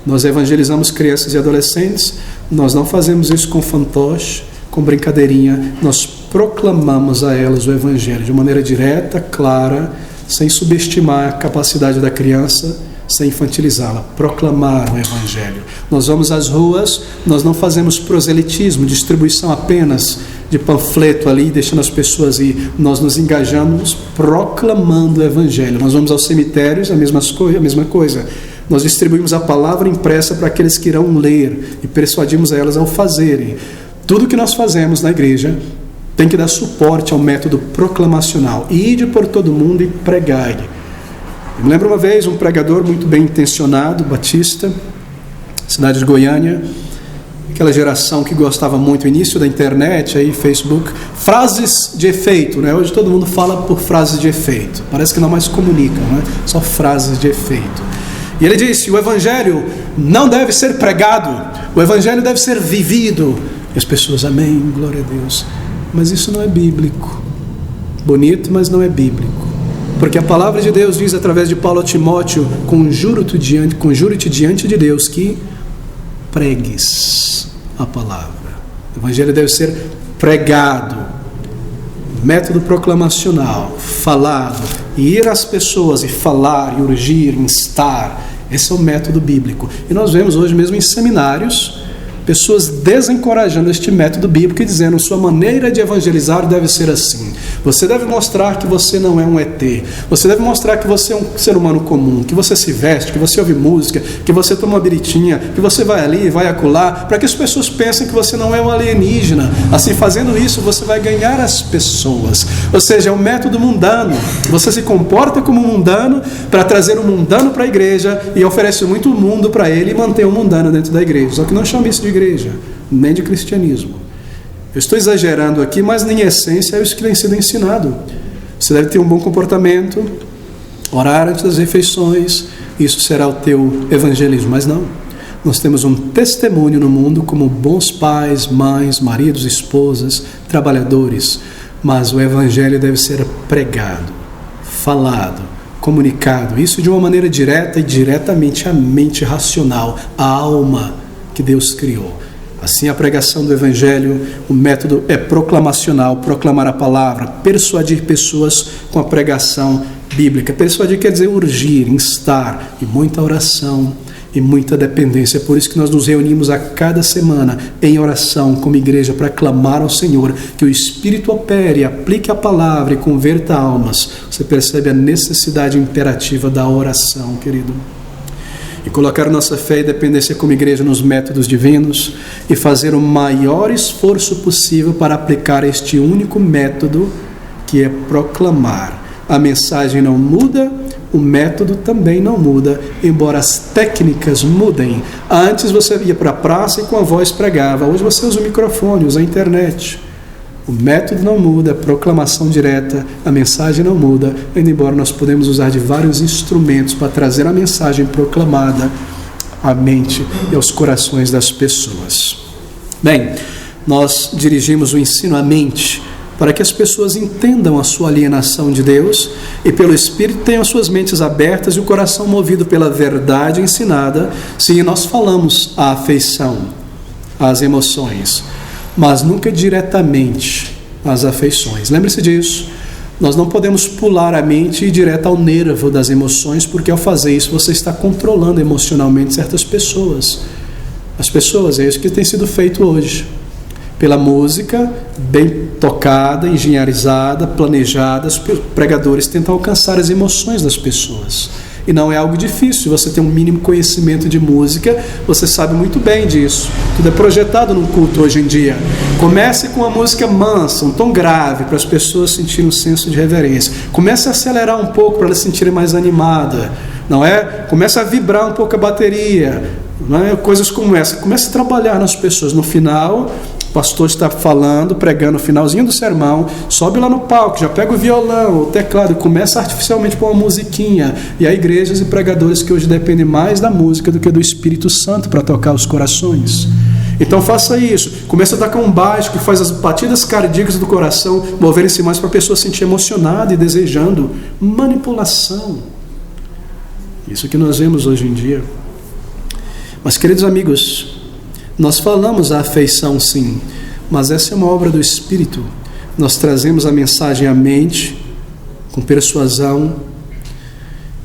Nós evangelizamos crianças e adolescentes, nós não fazemos isso com fantoche, com brincadeirinha, nós proclamamos a elas o Evangelho de maneira direta, clara, sem subestimar a capacidade da criança, sem infantilizá-la, proclamar o Evangelho. Nós vamos às ruas, nós não fazemos proselitismo, distribuição apenas de panfleto ali, deixando as pessoas ir. Nós nos engajamos proclamando o Evangelho. Nós vamos aos cemitérios, a mesma coisa. Nós distribuímos a palavra impressa para aqueles que irão ler e persuadimos a elas ao fazerem. Tudo que nós fazemos na igreja tem que dar suporte ao método proclamacional. Ide por todo mundo e pregai. Eu me lembro uma vez um pregador muito bem intencionado, batista, cidade de Goiânia, aquela geração que gostava muito, início da internet, aí Facebook, frases de efeito, né? Hoje todo mundo fala por frases de efeito, parece que não mais comunicam, né? Só frases de efeito. E ele disse, o Evangelho não deve ser pregado, o Evangelho deve ser vivido. E as pessoas, amém, glória a Deus. Mas isso não é bíblico. Bonito, mas não é bíblico. Porque a palavra de Deus diz através de Paulo a Timóteo: conjuro-te diante de Deus que pregues a palavra. O evangelho deve ser pregado, método proclamacional, falado, e ir às pessoas e falar, e urgir, instar. Esse é o método bíblico. E nós vemos hoje mesmo em seminários pessoas desencorajando este método bíblico e dizendo: sua maneira de evangelizar deve ser assim. Você deve mostrar que você não é um ET. Você deve mostrar que você é um ser humano comum, que você se veste, que você ouve música, que você toma uma biritinha, que você vai ali, vai acolá, para que as pessoas pensem que você não é um alienígena. Assim, fazendo isso, você vai ganhar as pessoas. Ou seja, é um método mundano. Você se comporta como um mundano para trazer o mundano para a igreja e oferece muito mundo para ele e manter o mundano dentro da igreja. Só que não chama isso de igreja, nem de cristianismo. Eu estou exagerando aqui, mas em essência é isso que tem sido ensinado. Você deve ter um bom comportamento, orar antes das refeições, isso será o teu evangelismo. Mas não, nós temos um testemunho no mundo como bons pais, mães, maridos, esposas, trabalhadores. Mas o evangelho deve ser pregado, falado, comunicado, isso de uma maneira direta e diretamente à mente racional, à alma que Deus criou. Assim, a pregação do evangelho, o método é proclamacional, proclamar a palavra, persuadir pessoas com a pregação bíblica. Persuadir quer dizer urgir, instar, e muita oração e muita dependência. É por isso que nós nos reunimos a cada semana em oração como igreja para clamar ao Senhor que o Espírito opere, aplique a palavra e converta almas. Você percebe a necessidade imperativa da oração, querido. E colocar nossa fé e dependência como igreja nos métodos divinos e fazer o maior esforço possível para aplicar este único método, que é proclamar. A mensagem não muda, o método também não muda, embora as técnicas mudem. Antes você ia para a praça e com a voz pregava, hoje você usa o microfone, usa a internet. O método não muda, a proclamação direta, a mensagem não muda, ainda embora nós podemos usar de vários instrumentos para trazer a mensagem proclamada à mente e aos corações das pessoas. Bem, nós dirigimos o ensino à mente para que as pessoas entendam a sua alienação de Deus e pelo Espírito tenham suas mentes abertas e o coração movido pela verdade ensinada. Sim, nós falamos a afeição, as emoções, mas nunca diretamente às afeições. Lembre-se disso. Nós não podemos pular a mente e ir direto ao nervo das emoções, porque ao fazer isso você está controlando emocionalmente certas pessoas. As pessoas, é isso que tem sido feito hoje. Pela música, bem tocada, engenharizada, planejada, os pregadores tentam alcançar as emoções das pessoas. E não é algo difícil. Se você tem um mínimo conhecimento de música, você sabe muito bem disso. Tudo é projetado num culto hoje em dia. Comece com uma música mansa, um tom grave, para as pessoas sentirem um senso de reverência. Comece a acelerar um pouco para elas se sentirem mais animadas, não é? Comece a vibrar um pouco a bateria, não é? Coisas como essa. Comece a trabalhar nas pessoas. No final, o pastor está falando, pregando no finalzinho do sermão, sobe lá no palco, já pega o violão, o teclado, e começa artificialmente com uma musiquinha. E há igrejas e pregadores que hoje dependem mais da música do que do Espírito Santo para tocar os corações. Então faça isso. Comece a tocar um baixo que faz as batidas cardíacas do coração moverem-se mais para a pessoa se sentir emocionada e desejando. Manipulação. Isso que nós vemos hoje em dia. Mas, queridos amigos, nós falamos a afeição, sim, mas essa é uma obra do Espírito. Nós trazemos a mensagem à mente, com persuasão,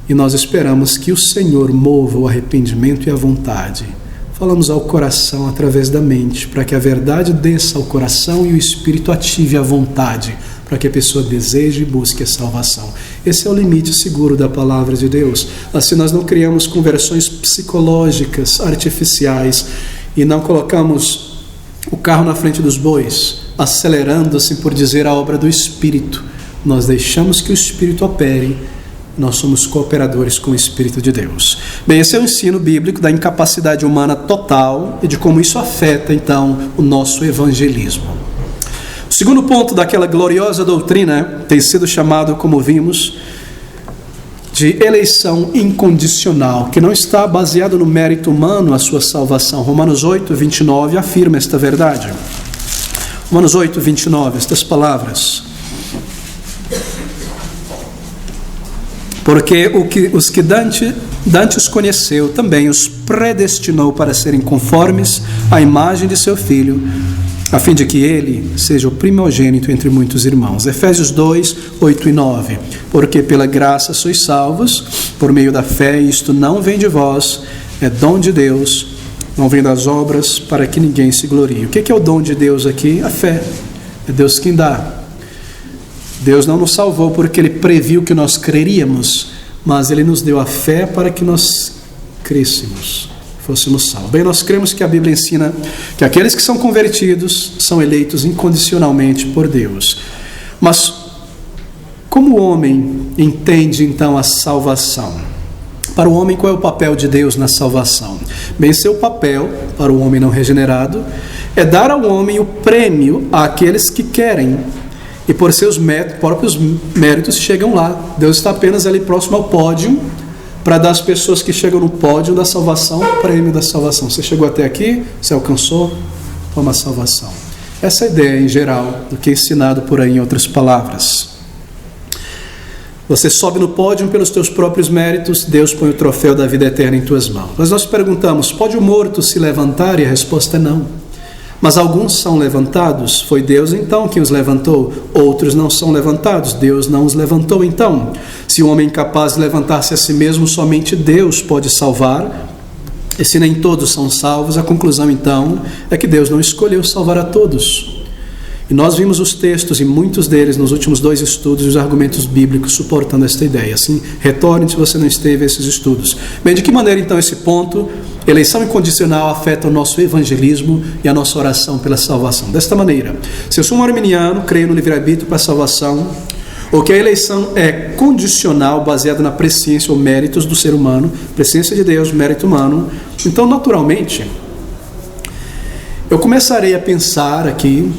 e nós esperamos que o Senhor mova o arrependimento e a vontade. Falamos ao coração através da mente, para que a verdade desça ao coração e o Espírito ative a vontade, para que a pessoa deseje e busque a salvação. Esse é o limite seguro da palavra de Deus. Assim nós não criamos conversões psicológicas, artificiais, e não colocamos o carro na frente dos bois, acelerando, assim por dizer, a obra do Espírito. Nós deixamos que o Espírito opere, nós somos cooperadores com o Espírito de Deus. Bem, esse é o ensino bíblico da incapacidade humana total e de como isso afeta, então, o nosso evangelismo. O segundo ponto daquela gloriosa doutrina tem sido chamado, como vimos, de eleição incondicional, que não está baseado no mérito humano a sua salvação. Romanos 8, 29 afirma esta verdade. Romanos 8, 29, estas palavras. Porque os que dantes conheceu, também os predestinou para serem conformes à imagem de seu Filho, a fim de que ele seja o primogênito entre muitos irmãos. Efésios 2, 8 e 9. Porque pela graça sois salvos, por meio da fé, e isto não vem de vós, é dom de Deus, não vem das obras, para que ninguém se glorie. O que é o dom de Deus aqui? A fé. É Deus quem dá. Deus não nos salvou porque Ele previu que nós creríamos, mas Ele nos deu a fé para que nós crêssemos, fôssemos salvos. Bem, nós cremos que a Bíblia ensina que aqueles que são convertidos são eleitos incondicionalmente por Deus. Mas como o homem entende então a salvação? Para o homem, qual é o papel de Deus na salvação? Bem, seu papel, para o homem não regenerado, é dar ao homem o prêmio àqueles que querem, e por seus próprios méritos chegam lá. Deus está apenas ali próximo ao pódio, para dar às pessoas que chegam no pódio da salvação, o prêmio da salvação. Você chegou até aqui, você alcançou, toma a salvação. Essa é a ideia em geral do que é ensinado por aí em outras palavras. Você sobe no pódio pelos teus próprios méritos, Deus põe o troféu da vida eterna em tuas mãos. Mas nós perguntamos, pode o morto se levantar? E a resposta é não. Mas alguns são levantados, foi Deus então quem os levantou. Outros não são levantados, Deus não os levantou então. Se o homem é incapaz de levantar-se a si mesmo, somente Deus pode salvar. E se nem todos são salvos, a conclusão então é que Deus não escolheu salvar a todos. E nós vimos os textos, e muitos deles, nos últimos 2 estudos, e os argumentos bíblicos suportando esta ideia. Assim, retorne se você não esteve a esses estudos. Bem, de que maneira então esse ponto, eleição incondicional, afeta o nosso evangelismo e a nossa oração pela salvação? Desta maneira, se eu sou um arminiano, creio no livre-arbítrio para a salvação, ou que a eleição é condicional, baseada na presciência ou méritos do ser humano, presciência de Deus, mérito humano, então naturalmente, eu começarei a pensar aqui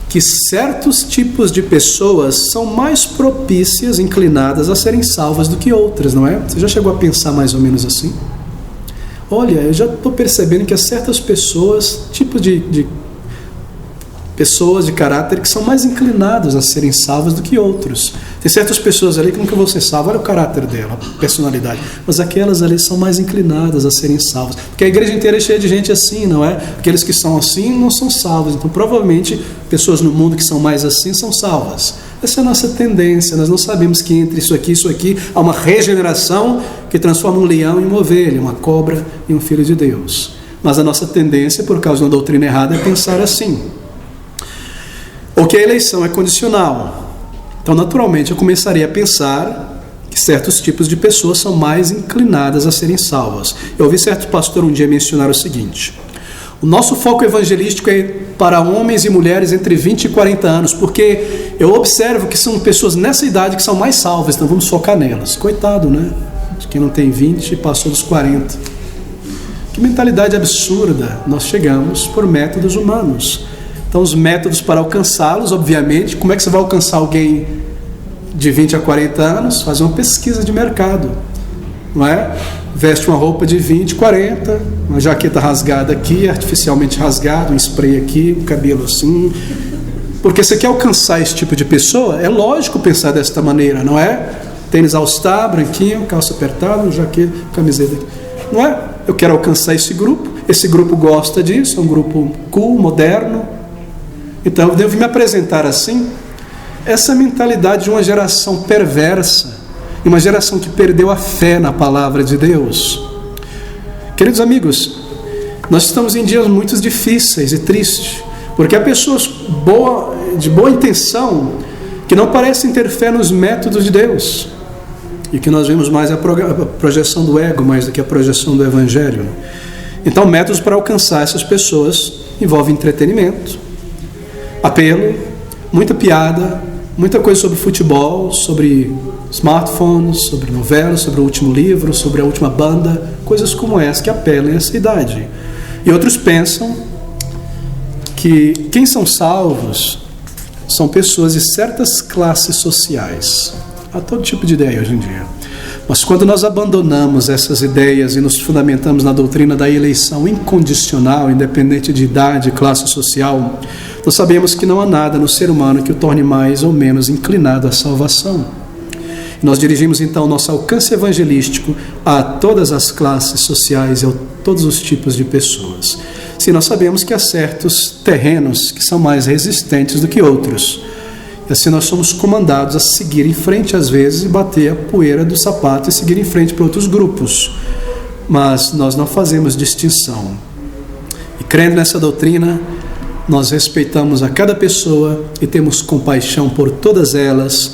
que certos tipos de pessoas são mais propícias, inclinadas a serem salvas do que outras, não é? Você já chegou a pensar mais ou menos assim? Olha, eu já estou percebendo que há certas pessoas, tipos de pessoas de caráter que são mais inclinadas a serem salvas do que outros. Tem certas pessoas ali que nunca vão ser salvas, olha o caráter dela, a personalidade, mas aquelas ali são mais inclinadas a serem salvas, porque a igreja inteira é cheia de gente assim, não é? Aqueles que são assim não são salvos, então provavelmente pessoas no mundo que são mais assim são salvas. Essa é a nossa tendência. Nós não sabemos que entre isso aqui há uma regeneração que transforma um leão em uma ovelha, uma cobra em um filho de Deus, mas a nossa tendência, por causa de uma doutrina errada, é pensar assim. Ou que a eleição é condicional. Então, naturalmente, eu começaria a pensar que certos tipos de pessoas são mais inclinadas a serem salvas. Eu ouvi certo pastor um dia mencionar o seguinte: o nosso foco evangelístico é para homens e mulheres entre 20 e 40 anos, porque eu observo que são pessoas nessa idade que são mais salvas, então vamos focar nelas. Coitado, né? Quem não tem 20 passou dos 40. Que mentalidade absurda. Nós chegamos por métodos humanos. Então, os métodos para alcançá-los, obviamente, como é que você vai alcançar alguém de 20 a 40 anos? Fazer uma pesquisa de mercado, não é? Veste uma roupa de 20, 40, uma jaqueta rasgada aqui, artificialmente rasgada, um spray aqui, um cabelo assim. Porque você quer alcançar esse tipo de pessoa, é lógico pensar desta maneira, não é? Tênis all-star, branquinho, calça apertada, jaqueta, camiseta. Não é? Eu quero alcançar esse grupo gosta disso, é um grupo cool, moderno. Então eu devo me apresentar assim. Essa mentalidade de uma geração perversa, e uma geração que perdeu a fé na palavra de Deus. Queridos amigos, nós estamos em dias muito difíceis e tristes, porque há pessoas de boa intenção que não parecem ter fé nos métodos de Deus, e que nós vemos mais a projeção do ego mais do que a projeção do evangelho. Então, métodos para alcançar essas pessoas envolvem entretenimento, apelo, muita piada, muita coisa sobre futebol, sobre smartphones, sobre novelas, sobre o último livro, sobre a última banda, coisas como essa que apelam a essa idade. E outros pensam que quem são salvos são pessoas de certas classes sociais. Há todo tipo de ideia hoje em dia. Mas quando nós abandonamos essas ideias e nos fundamentamos na doutrina da eleição incondicional, independente de idade, classe social, nós sabemos que não há nada no ser humano que o torne mais ou menos inclinado à salvação. Nós dirigimos então nosso alcance evangelístico a todas as classes sociais e a todos os tipos de pessoas. Sim, nós sabemos que há certos terrenos que são mais resistentes do que outros. E assim nós somos comandados a seguir em frente às vezes e bater a poeira do sapato e seguir em frente para outros grupos. Mas nós não fazemos distinção. E crendo nessa doutrina, nós respeitamos a cada pessoa e temos compaixão por todas elas,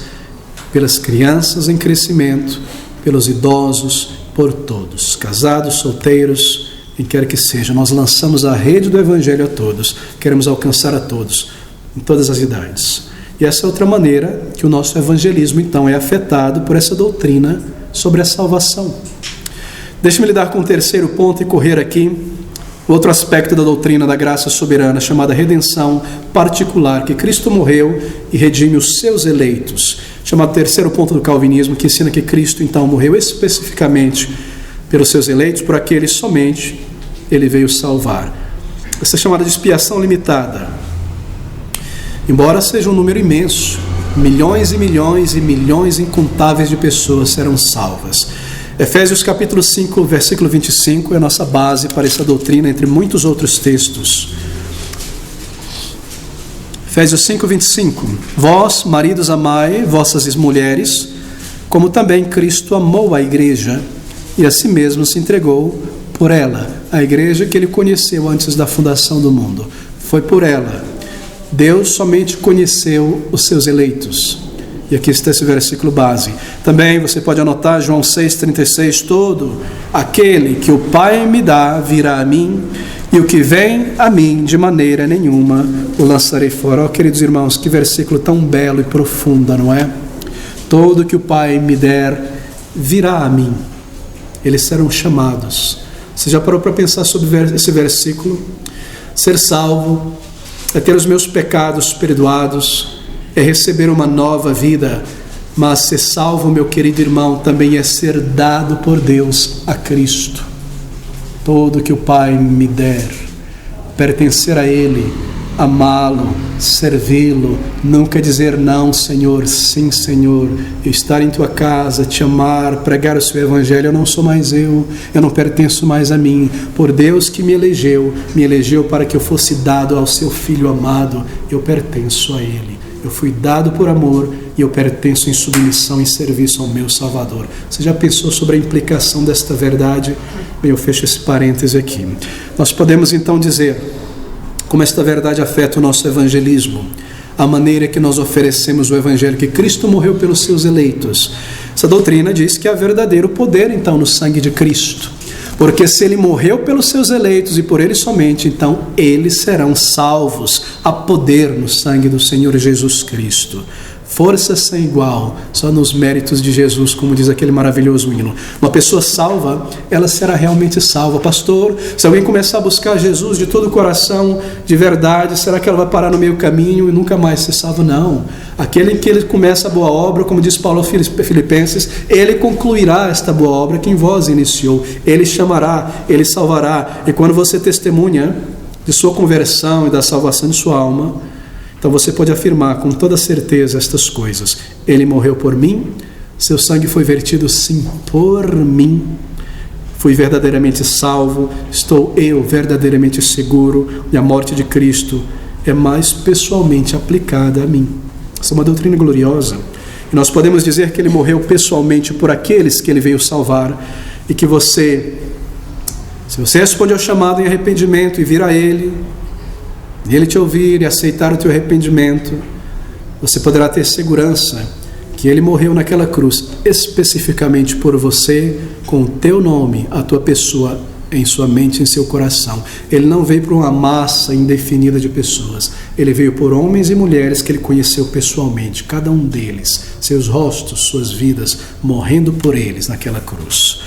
pelas crianças em crescimento, pelos idosos, por todos, casados, solteiros, quem quer que seja. Nós lançamos a rede do Evangelho a todos, queremos alcançar a todos, em todas as idades. E essa é outra maneira que o nosso evangelismo, então, é afetado por essa doutrina sobre a salvação. Deixe-me lidar com o terceiro ponto e correr aqui. Outro aspecto da doutrina da graça soberana, chamada redenção particular, que Cristo morreu e redime os seus eleitos. Chamado terceiro ponto do calvinismo, que ensina que Cristo, então, morreu especificamente pelos seus eleitos, por aqueles somente ele veio salvar. Essa é chamada de expiação limitada. Embora seja um número imenso, milhões e milhões e milhões incontáveis de pessoas serão salvas. Efésios capítulo 5, versículo 25 é a nossa base para essa doutrina, entre muitos outros textos. Efésios 5, 25. Vós, maridos, amai vossas mulheres, como também Cristo amou a igreja, e a si mesmo se entregou por ela. A igreja que ele conheceu antes da fundação do mundo. Foi por ela. Deus somente conheceu os seus eleitos. E aqui está esse versículo base. Também você pode anotar João 6,36. Todo aquele que o Pai me dá virá a mim, e o que vem a mim de maneira nenhuma o lançarei fora. Oh, queridos irmãos, que versículo tão belo e profundo, não é? Todo que o Pai me der virá a mim. Eles serão chamados. Você já parou para pensar sobre esse versículo? Ser salvo é ter os meus pecados perdoados, é receber uma nova vida, mas ser salvo, meu querido irmão, também é ser dado por Deus a Cristo. Todo que o Pai me der, pertencer a Ele, amá-lo, servi-lo, nunca dizer não, Senhor, sim, Senhor, estar em tua casa, te amar, pregar o seu evangelho. Eu não sou mais eu não pertenço mais a mim. Por Deus que me elegeu para que eu fosse dado ao seu Filho amado, eu pertenço a Ele. Eu fui dado por amor e eu pertenço em submissão e serviço ao meu Salvador. Você já pensou sobre a implicação desta verdade? Bem, eu fecho esse parêntese aqui. Nós podemos então dizer como esta verdade afeta o nosso evangelismo, a maneira que nós oferecemos o evangelho, que Cristo morreu pelos seus eleitos. Essa doutrina diz que há verdadeiro poder então no sangue de Cristo, porque se ele morreu pelos seus eleitos e por ele somente, então eles serão salvos. Há poder no sangue do Senhor Jesus Cristo. Força sem igual, só nos méritos de Jesus, como diz aquele maravilhoso hino. Uma pessoa salva, ela será realmente salva. Pastor, se alguém começar a buscar Jesus de todo o coração, de verdade, será que ela vai parar no meio caminho e nunca mais ser salvo? Não. Aquele em que ele começa a boa obra, como diz Paulo aos Filipenses, ele concluirá esta boa obra que em vós iniciou. Ele chamará, ele salvará. E quando você testemunha de sua conversão e da salvação de sua alma, então você pode afirmar com toda certeza estas coisas. Ele morreu por mim, seu sangue foi vertido sim por mim. Fui verdadeiramente salvo, estou eu verdadeiramente seguro, e a morte de Cristo é mais pessoalmente aplicada a mim. Essa é uma doutrina gloriosa. E nós podemos dizer que ele morreu pessoalmente por aqueles que ele veio salvar, e que você, se você responde ao chamado em arrependimento e vir a ele, e ele te ouvir e aceitar o teu arrependimento, você poderá ter segurança que ele morreu naquela cruz especificamente por você, com o teu nome, a tua pessoa em sua mente, em seu coração. Ele não veio para uma massa indefinida de pessoas. Ele veio por homens e mulheres que ele conheceu pessoalmente, cada um deles, seus rostos, suas vidas, morrendo por eles naquela cruz.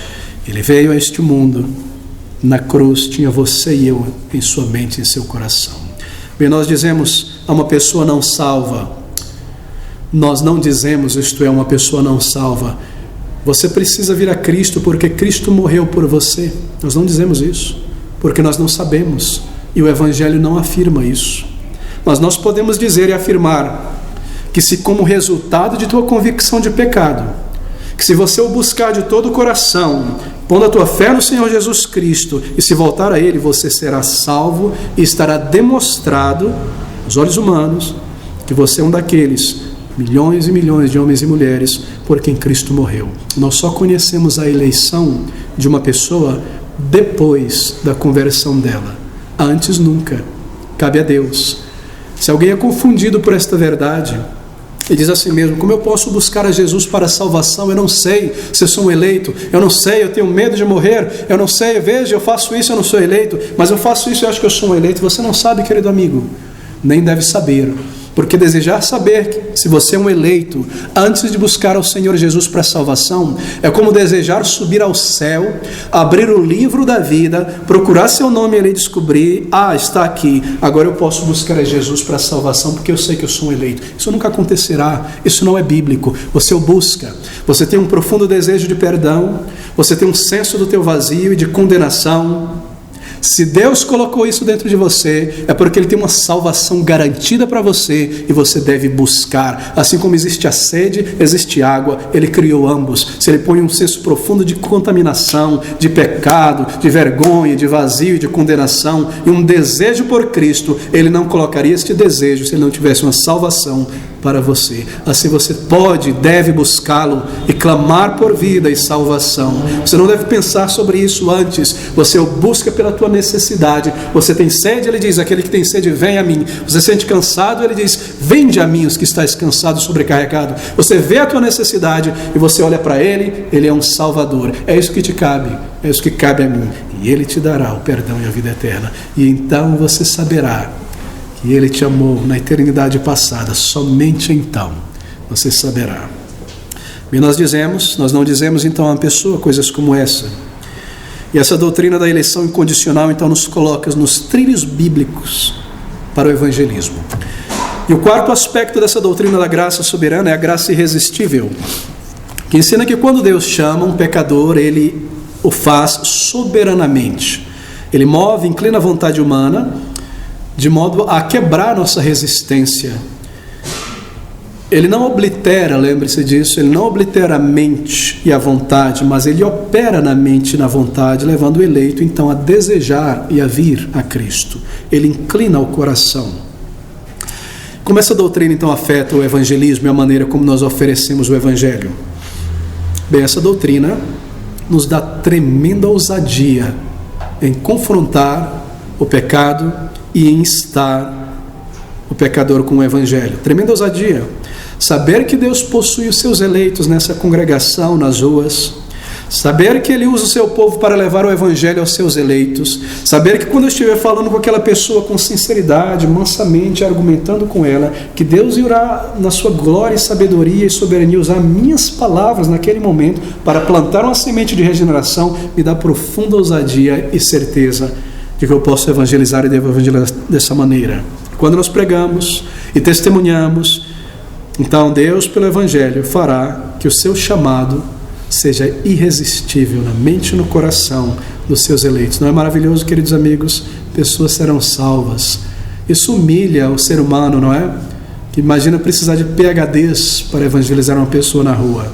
Ele veio a este mundo, na cruz tinha você e eu em sua mente, em seu coração. Bem, nós dizemos a uma pessoa não salva, nós não dizemos, isto é, uma pessoa não salva, você precisa vir a Cristo porque Cristo morreu por você. Nós não dizemos isso, porque nós não sabemos, e o Evangelho não afirma isso. Mas nós podemos dizer e afirmar que se como resultado de tua convicção de pecado, que se você o buscar de todo o coração, pondo a tua fé no Senhor Jesus Cristo e se voltar a Ele, você será salvo e estará demonstrado aos olhos humanos que você é um daqueles milhões e milhões de homens e mulheres por quem Cristo morreu. Nós só conhecemos a eleição de uma pessoa depois da conversão dela. Antes nunca. Cabe a Deus. Se alguém é confundido por esta verdade e diz assim mesmo: como eu posso buscar a Jesus para a salvação? Eu não sei se eu sou um eleito, eu não sei, eu tenho medo de morrer, eu não sei, veja, eu faço isso, eu não sou eleito, mas eu faço isso e acho que eu sou um eleito. Você não sabe, querido amigo, nem deve saber. Porque desejar saber se você é um eleito antes de buscar ao Senhor Jesus para a salvação é como desejar subir ao céu, abrir o livro da vida, procurar seu nome ali e descobrir: ah, está aqui, agora eu posso buscar a Jesus para a salvação porque eu sei que eu sou um eleito. Isso nunca acontecerá, isso não é bíblico. Você o busca, você tem um profundo desejo de perdão, você tem um senso do teu vazio e de condenação. Se Deus colocou isso dentro de você, é porque Ele tem uma salvação garantida para você e você deve buscar. Assim como existe a sede, existe água, Ele criou ambos. Se Ele põe um senso profundo de contaminação, de pecado, de vergonha, de vazio e de condenação e um desejo por Cristo, Ele não colocaria este desejo se Ele não tivesse uma salvação para você. Assim você pode e deve buscá-lo e clamar por vida e salvação. Você não deve pensar sobre isso antes. Você o busca pela tua necessidade. Você tem sede, Ele diz: aquele que tem sede, vem a mim. Você se sente cansado, Ele diz: vinde a mim os que estáis cansados, sobrecarregado. Você vê a tua necessidade e você olha para Ele. Ele é um Salvador. É isso que te cabe, é isso que cabe a mim, e Ele te dará o perdão e a vida eterna. E então você saberá que Ele te amou na eternidade passada. Somente então você saberá. E nós não dizemos então a uma pessoa coisas como essa. E essa doutrina da eleição incondicional então nos coloca nos trilhos bíblicos para o evangelismo. E o quarto aspecto dessa doutrina da graça soberana é a graça irresistível, que ensina que quando Deus chama um pecador, Ele o faz soberanamente. Ele move, inclina a vontade humana de modo a quebrar nossa resistência. Ele não oblitera, lembre-se disso, Ele não oblitera a mente e a vontade, mas Ele opera na mente e na vontade, levando o eleito então a desejar e a vir a Cristo. Ele inclina o coração. Como essa doutrina então afeta o evangelismo e a maneira como nós oferecemos o evangelho? Bem, essa doutrina nos dá tremenda ousadia em confrontar o pecado e em instar o pecador com o evangelho. Tremenda ousadia. Saber que Deus possui os seus eleitos nessa congregação, nas ruas. Saber que Ele usa o seu povo para levar o evangelho aos seus eleitos. Saber que quando eu estiver falando com aquela pessoa com sinceridade, mansamente, argumentando com ela, que Deus irá, na sua glória e sabedoria e soberania, usar minhas palavras naquele momento para plantar uma semente de regeneração, me dá profunda ousadia e certeza de que eu posso evangelizar e devo evangelizar dessa maneira. Quando nós pregamos e testemunhamos, então Deus, pelo evangelho, fará que o seu chamado seja irresistível na mente e no coração dos seus eleitos. Não é maravilhoso, queridos amigos? Pessoas serão salvas. Isso humilha o ser humano, não é? Que imagina precisar de PhDs para evangelizar uma pessoa na rua.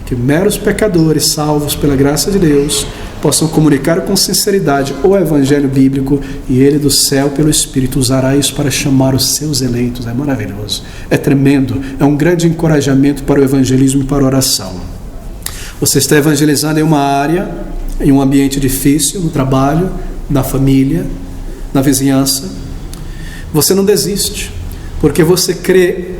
Que meros pecadores salvos pela graça de Deus possam comunicar com sinceridade o evangelho bíblico, e Ele do céu, pelo Espírito, usará isso para chamar os seus eleitos. É maravilhoso, é tremendo, é um grande encorajamento para o evangelismo e para a oração. Você está evangelizando em uma área, em um ambiente difícil, no trabalho, na família, na vizinhança. Você não desiste, porque você crê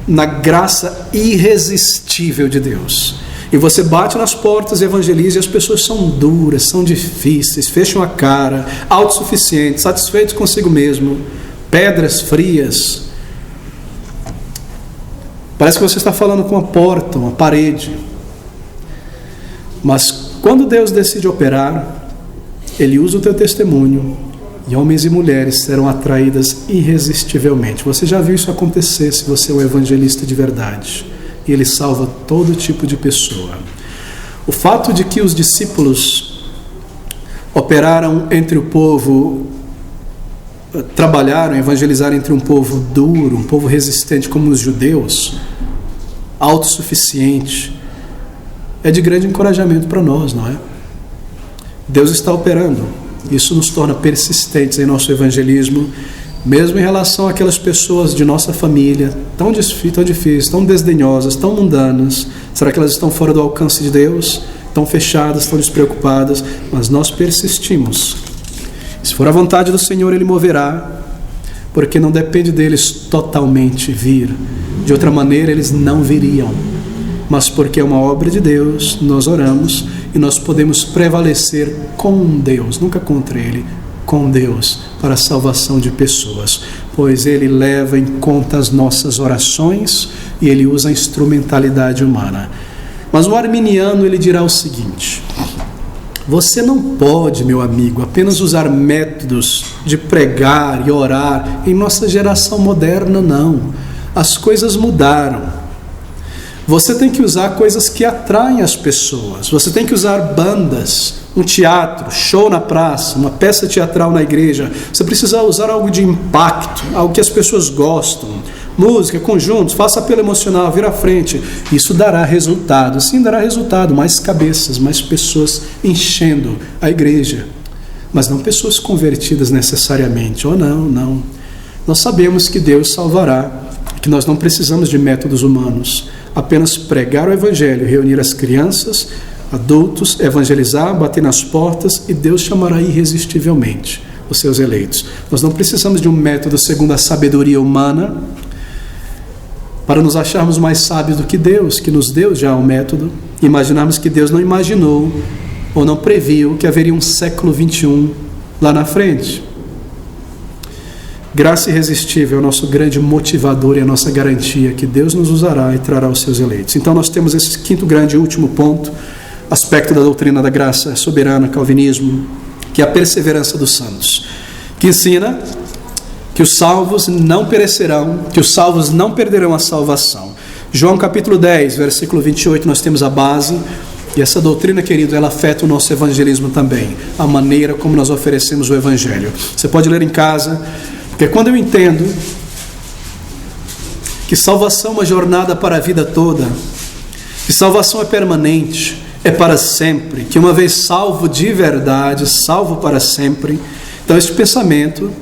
na graça irresistível de Deus. E você bate nas portas e evangeliza, e as pessoas são duras, são difíceis, fecham a cara, autossuficientes, satisfeitos consigo mesmo, pedras frias. Parece que você está falando com uma porta, uma parede. Mas quando Deus decide operar, Ele usa o teu testemunho, e homens e mulheres serão atraídas irresistivelmente. Você já viu isso acontecer se você é um evangelista de verdade. E Ele salva todo tipo de pessoa. O fato de que os discípulos operaram entre o povo, trabalharam, evangelizaram entre um povo duro, um povo resistente como os judeus, autossuficiente, é de grande encorajamento para nós, não é? Deus está operando. Isso nos torna persistentes em nosso evangelismo, mesmo em relação àquelas pessoas de nossa família, tão difíceis, tão desdenhosas, tão mundanas. Será que elas estão fora do alcance de Deus? Tão fechadas, tão despreocupadas? Mas nós persistimos. Se for a vontade do Senhor, Ele moverá, porque não depende deles totalmente vir. De outra maneira, eles não viriam. Mas porque é uma obra de Deus, nós oramos e nós podemos prevalecer com Deus, nunca contra Ele, com Deus, para a salvação de pessoas, pois Ele leva em conta as nossas orações e Ele usa a instrumentalidade humana. Mas o arminiano, ele dirá o seguinte: você não pode, meu amigo, apenas usar métodos de pregar e orar em nossa geração moderna, não. As coisas mudaram. Você tem que usar coisas que atraem as pessoas. Você tem que usar bandas, um teatro, show na praça, uma peça teatral na igreja. Você precisa usar algo de impacto, algo que as pessoas gostam. Música, conjuntos, faça apelo emocional, vira à frente. Isso dará resultado. Sim, dará resultado. Mais cabeças, mais pessoas enchendo a igreja. Mas não pessoas convertidas necessariamente. Oh, não. Nós sabemos que Deus salvará, que nós não precisamos de métodos humanos. Apenas pregar o evangelho, reunir as crianças, adultos, evangelizar, bater nas portas, e Deus chamará irresistivelmente os seus eleitos. Nós não precisamos de um método segundo a sabedoria humana para nos acharmos mais sábios do que Deus, que nos deu já um método. Imaginarmos que Deus não imaginou ou não previu que haveria um século 21 lá na frente. Graça irresistível é o nosso grande motivador e a nossa garantia que Deus nos usará e trará os seus eleitos. Então nós temos esse quinto grande e último ponto, aspecto da doutrina da graça soberana, calvinismo, que é a perseverança dos santos, que ensina que os salvos não perecerão, que os salvos não perderão a salvação. João capítulo 10, versículo 28, nós temos a base, e essa doutrina, querido, ela afeta o nosso evangelismo também, a maneira como nós oferecemos o evangelho. Você pode ler em casa. Porque quando eu entendo que salvação é uma jornada para a vida toda, que salvação é permanente, é para sempre, que uma vez salvo de verdade, salvo para sempre, então esse pensamento,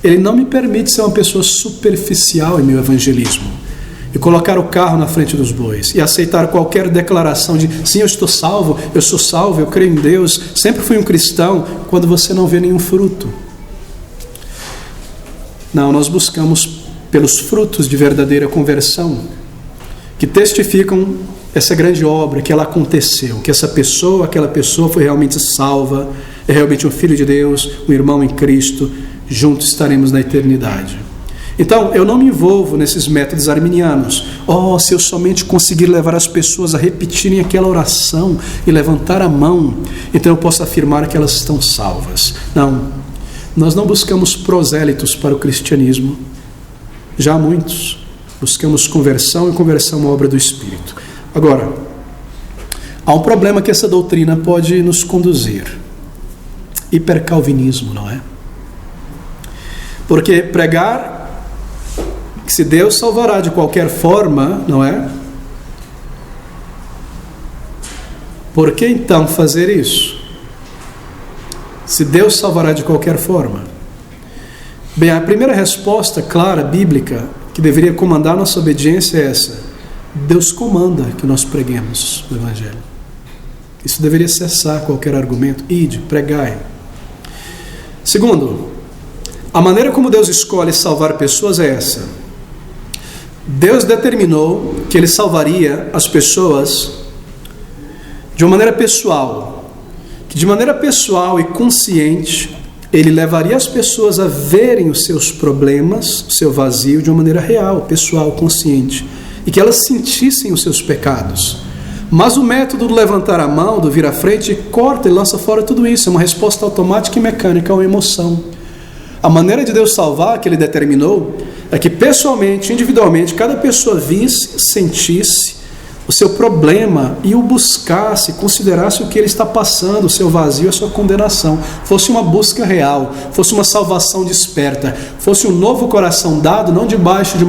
ele não me permite ser uma pessoa superficial em meu evangelismo e colocar o carro na frente dos bois e aceitar qualquer declaração de sim, eu estou salvo, eu sou salvo, eu creio em Deus, sempre fui um cristão, quando você não vê nenhum fruto. Não, nós buscamos pelos frutos de verdadeira conversão, que testificam essa grande obra, que ela aconteceu, que aquela pessoa foi realmente salva, é realmente um filho de Deus, um irmão em Cristo, juntos estaremos na eternidade. Então, eu não me envolvo nesses métodos arminianos. Se eu somente conseguir levar as pessoas a repetirem aquela oração e levantar a mão, então eu posso afirmar que elas estão salvas. Não. Nós não buscamos prosélitos para o cristianismo, já há muitos. Buscamos conversão, e conversão é uma obra do Espírito. Agora, há um problema que essa doutrina pode nos conduzir. Hipercalvinismo, não é? Porque pregar que se Deus salvará de qualquer forma, não é? Por que então fazer isso? Se Deus salvará de qualquer forma. Bem, a primeira resposta clara, bíblica, que deveria comandar nossa obediência é essa: Deus comanda que nós preguemos o Evangelho. Isso deveria cessar qualquer argumento. Ide, pregai. Segundo, a maneira como Deus escolhe salvar pessoas é essa: Deus determinou que Ele salvaria as pessoas de uma maneira pessoal, que de maneira pessoal e consciente Ele levaria as pessoas a verem os seus problemas, o seu vazio, de uma maneira real, pessoal, consciente, e que elas sentissem os seus pecados. Mas o método do levantar a mão, do vir à frente, corta e lança fora tudo isso. É uma resposta automática e mecânica a uma emoção. A maneira de Deus salvar, que Ele determinou, é que pessoalmente, individualmente, cada pessoa visse, sentisse o seu problema e o buscasse, considerasse o que ele está passando, o seu vazio, a sua condenação. Fosse uma busca real, fosse uma salvação desperta, fosse um novo coração dado, não debaixo de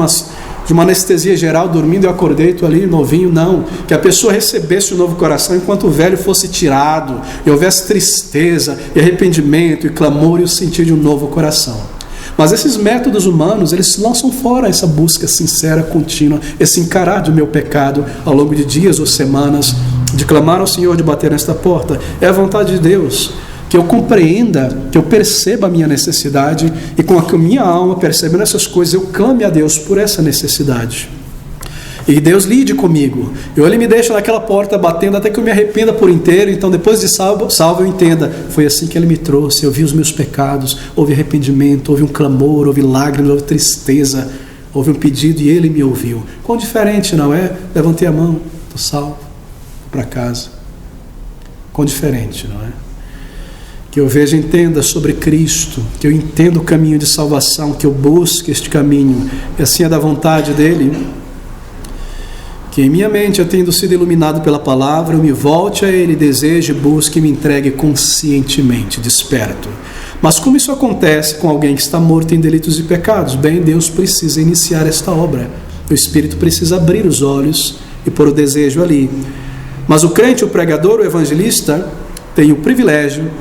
de uma anestesia geral, dormindo, eu acordei, estou ali novinho, não. Que a pessoa recebesse o novo coração enquanto o velho fosse tirado, e houvesse tristeza, e arrependimento, e clamor, e o sentir de um novo coração. Mas esses métodos humanos, eles lançam fora essa busca sincera, contínua, esse encarar do meu pecado ao longo de dias ou semanas, de clamar ao Senhor, de bater nesta porta. É a vontade de Deus que eu compreenda, que eu perceba a minha necessidade, e com a que a minha alma, percebendo essas coisas, eu clame a Deus por essa necessidade. E Deus lide comigo. Ele me deixa naquela porta batendo até que eu me arrependa por inteiro. Então depois de salvo eu entenda, foi assim que Ele me trouxe. Eu vi os meus pecados, houve arrependimento, houve um clamor, houve lágrimas, houve tristeza, houve um pedido e Ele me ouviu. Quão diferente, não é? Levantei a mão, estou salvo, vou para casa. Quão diferente, não é? Que eu veja e entenda sobre Cristo, que eu entenda o caminho de salvação, que eu busque este caminho, e assim é da vontade dEle, que em minha mente, eu tendo sido iluminado pela palavra, eu me volte a Ele, deseje, busque e me entregue conscientemente, desperto. Mas como isso acontece com alguém que está morto em delitos e pecados? Bem, Deus precisa iniciar esta obra, o Espírito precisa abrir os olhos e pôr o desejo ali. Mas o crente, o pregador, o evangelista, tem o privilégio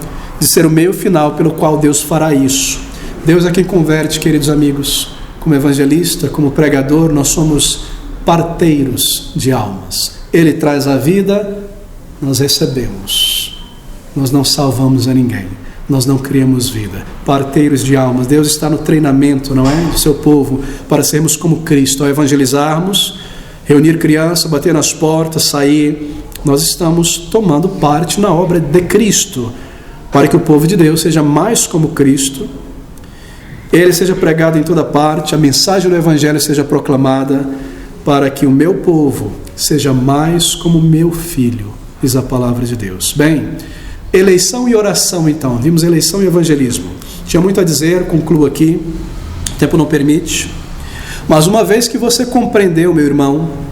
de ser o meio final pelo qual Deus fará isso. Deus é quem converte, queridos amigos. Como evangelista, como pregador, nós somos parteiros de almas. Ele traz a vida, nós recebemos. Nós não salvamos a ninguém, nós não criamos vida. Parteiros de almas. Deus está no treinamento, não é? Do seu povo, para sermos como Cristo. Ao evangelizarmos, reunir crianças, bater nas portas, sair, nós estamos tomando parte na obra de Cristo, para que o povo de Deus seja mais como Cristo, Ele seja pregado em toda parte, a mensagem do Evangelho seja proclamada, para que o meu povo seja mais como meu filho, diz a palavra de Deus. Bem, eleição e oração então, vimos eleição e evangelismo. Tinha muito a dizer, concluo aqui, o tempo não permite, mas uma vez que você compreendeu, meu irmão,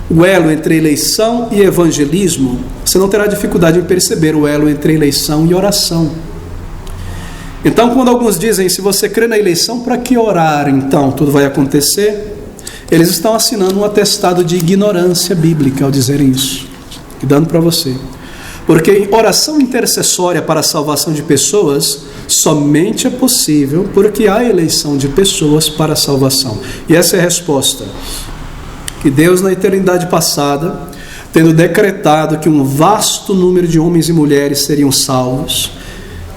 o elo entre eleição e evangelismo, você não terá dificuldade em perceber o elo entre eleição e oração. Então, quando alguns dizem, se você crê na eleição, para que orar então? Tudo vai acontecer? Eles estão assinando um atestado de ignorância bíblica ao dizerem isso, e dando para você. Porque oração intercessória para a salvação de pessoas somente é possível porque há eleição de pessoas para a salvação. E essa é a resposta. Que Deus, na eternidade passada, tendo decretado que um vasto número de homens e mulheres seriam salvos,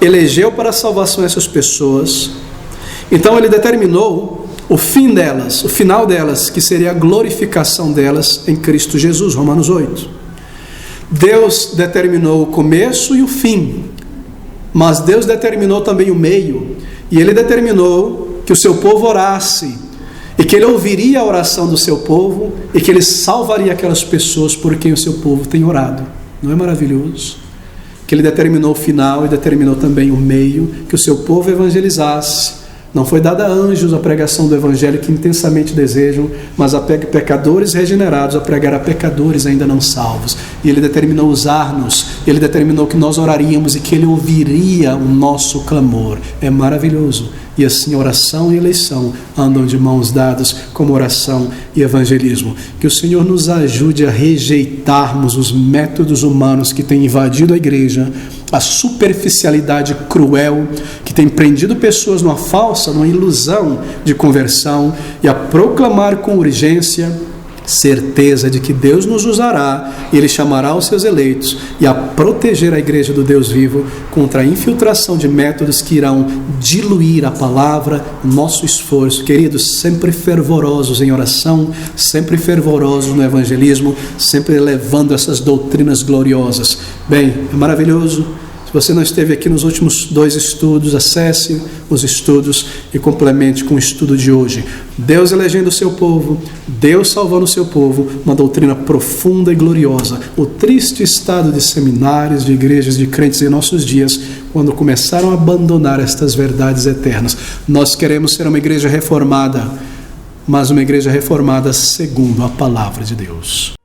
elegeu para a salvação essas pessoas. Então Ele determinou o fim delas, o final delas, que seria a glorificação delas em Cristo Jesus, Romanos 8. Deus determinou o começo e o fim, mas Deus determinou também o meio, e Ele determinou que o seu povo orasse, e que Ele ouviria a oração do seu povo, e que Ele salvaria aquelas pessoas por quem o seu povo tem orado. Não é maravilhoso? Que Ele determinou o final e determinou também o meio, que o seu povo evangelizasse. Não foi dada a anjos a pregação do Evangelho que intensamente desejam, mas a pecadores regenerados a pregar a pecadores ainda não salvos. E Ele determinou usar-nos, Ele determinou que nós oraríamos e que Ele ouviria o nosso clamor. É maravilhoso. E assim oração e eleição andam de mãos dadas, como oração e evangelismo. Que o Senhor nos ajude a rejeitarmos os métodos humanos que têm invadido a igreja, a superficialidade cruel que tem prendido pessoas numa falsa, numa ilusão de conversão, e a proclamar com urgência certeza de que Deus nos usará, e Ele chamará os seus eleitos, e a proteger a igreja do Deus vivo contra a infiltração de métodos que irão diluir a palavra, nosso esforço. Queridos, sempre fervorosos em oração, sempre fervorosos no evangelismo, sempre levando essas doutrinas gloriosas. Bem, é maravilhoso. Se você não esteve aqui nos últimos 2 estudos, acesse os estudos e complemente com o estudo de hoje. Deus elegendo o seu povo, Deus salvando o seu povo, uma doutrina profunda e gloriosa. O triste estado de seminários, de igrejas, de crentes em nossos dias, quando começaram a abandonar estas verdades eternas. Nós queremos ser uma igreja reformada, mas uma igreja reformada segundo a palavra de Deus.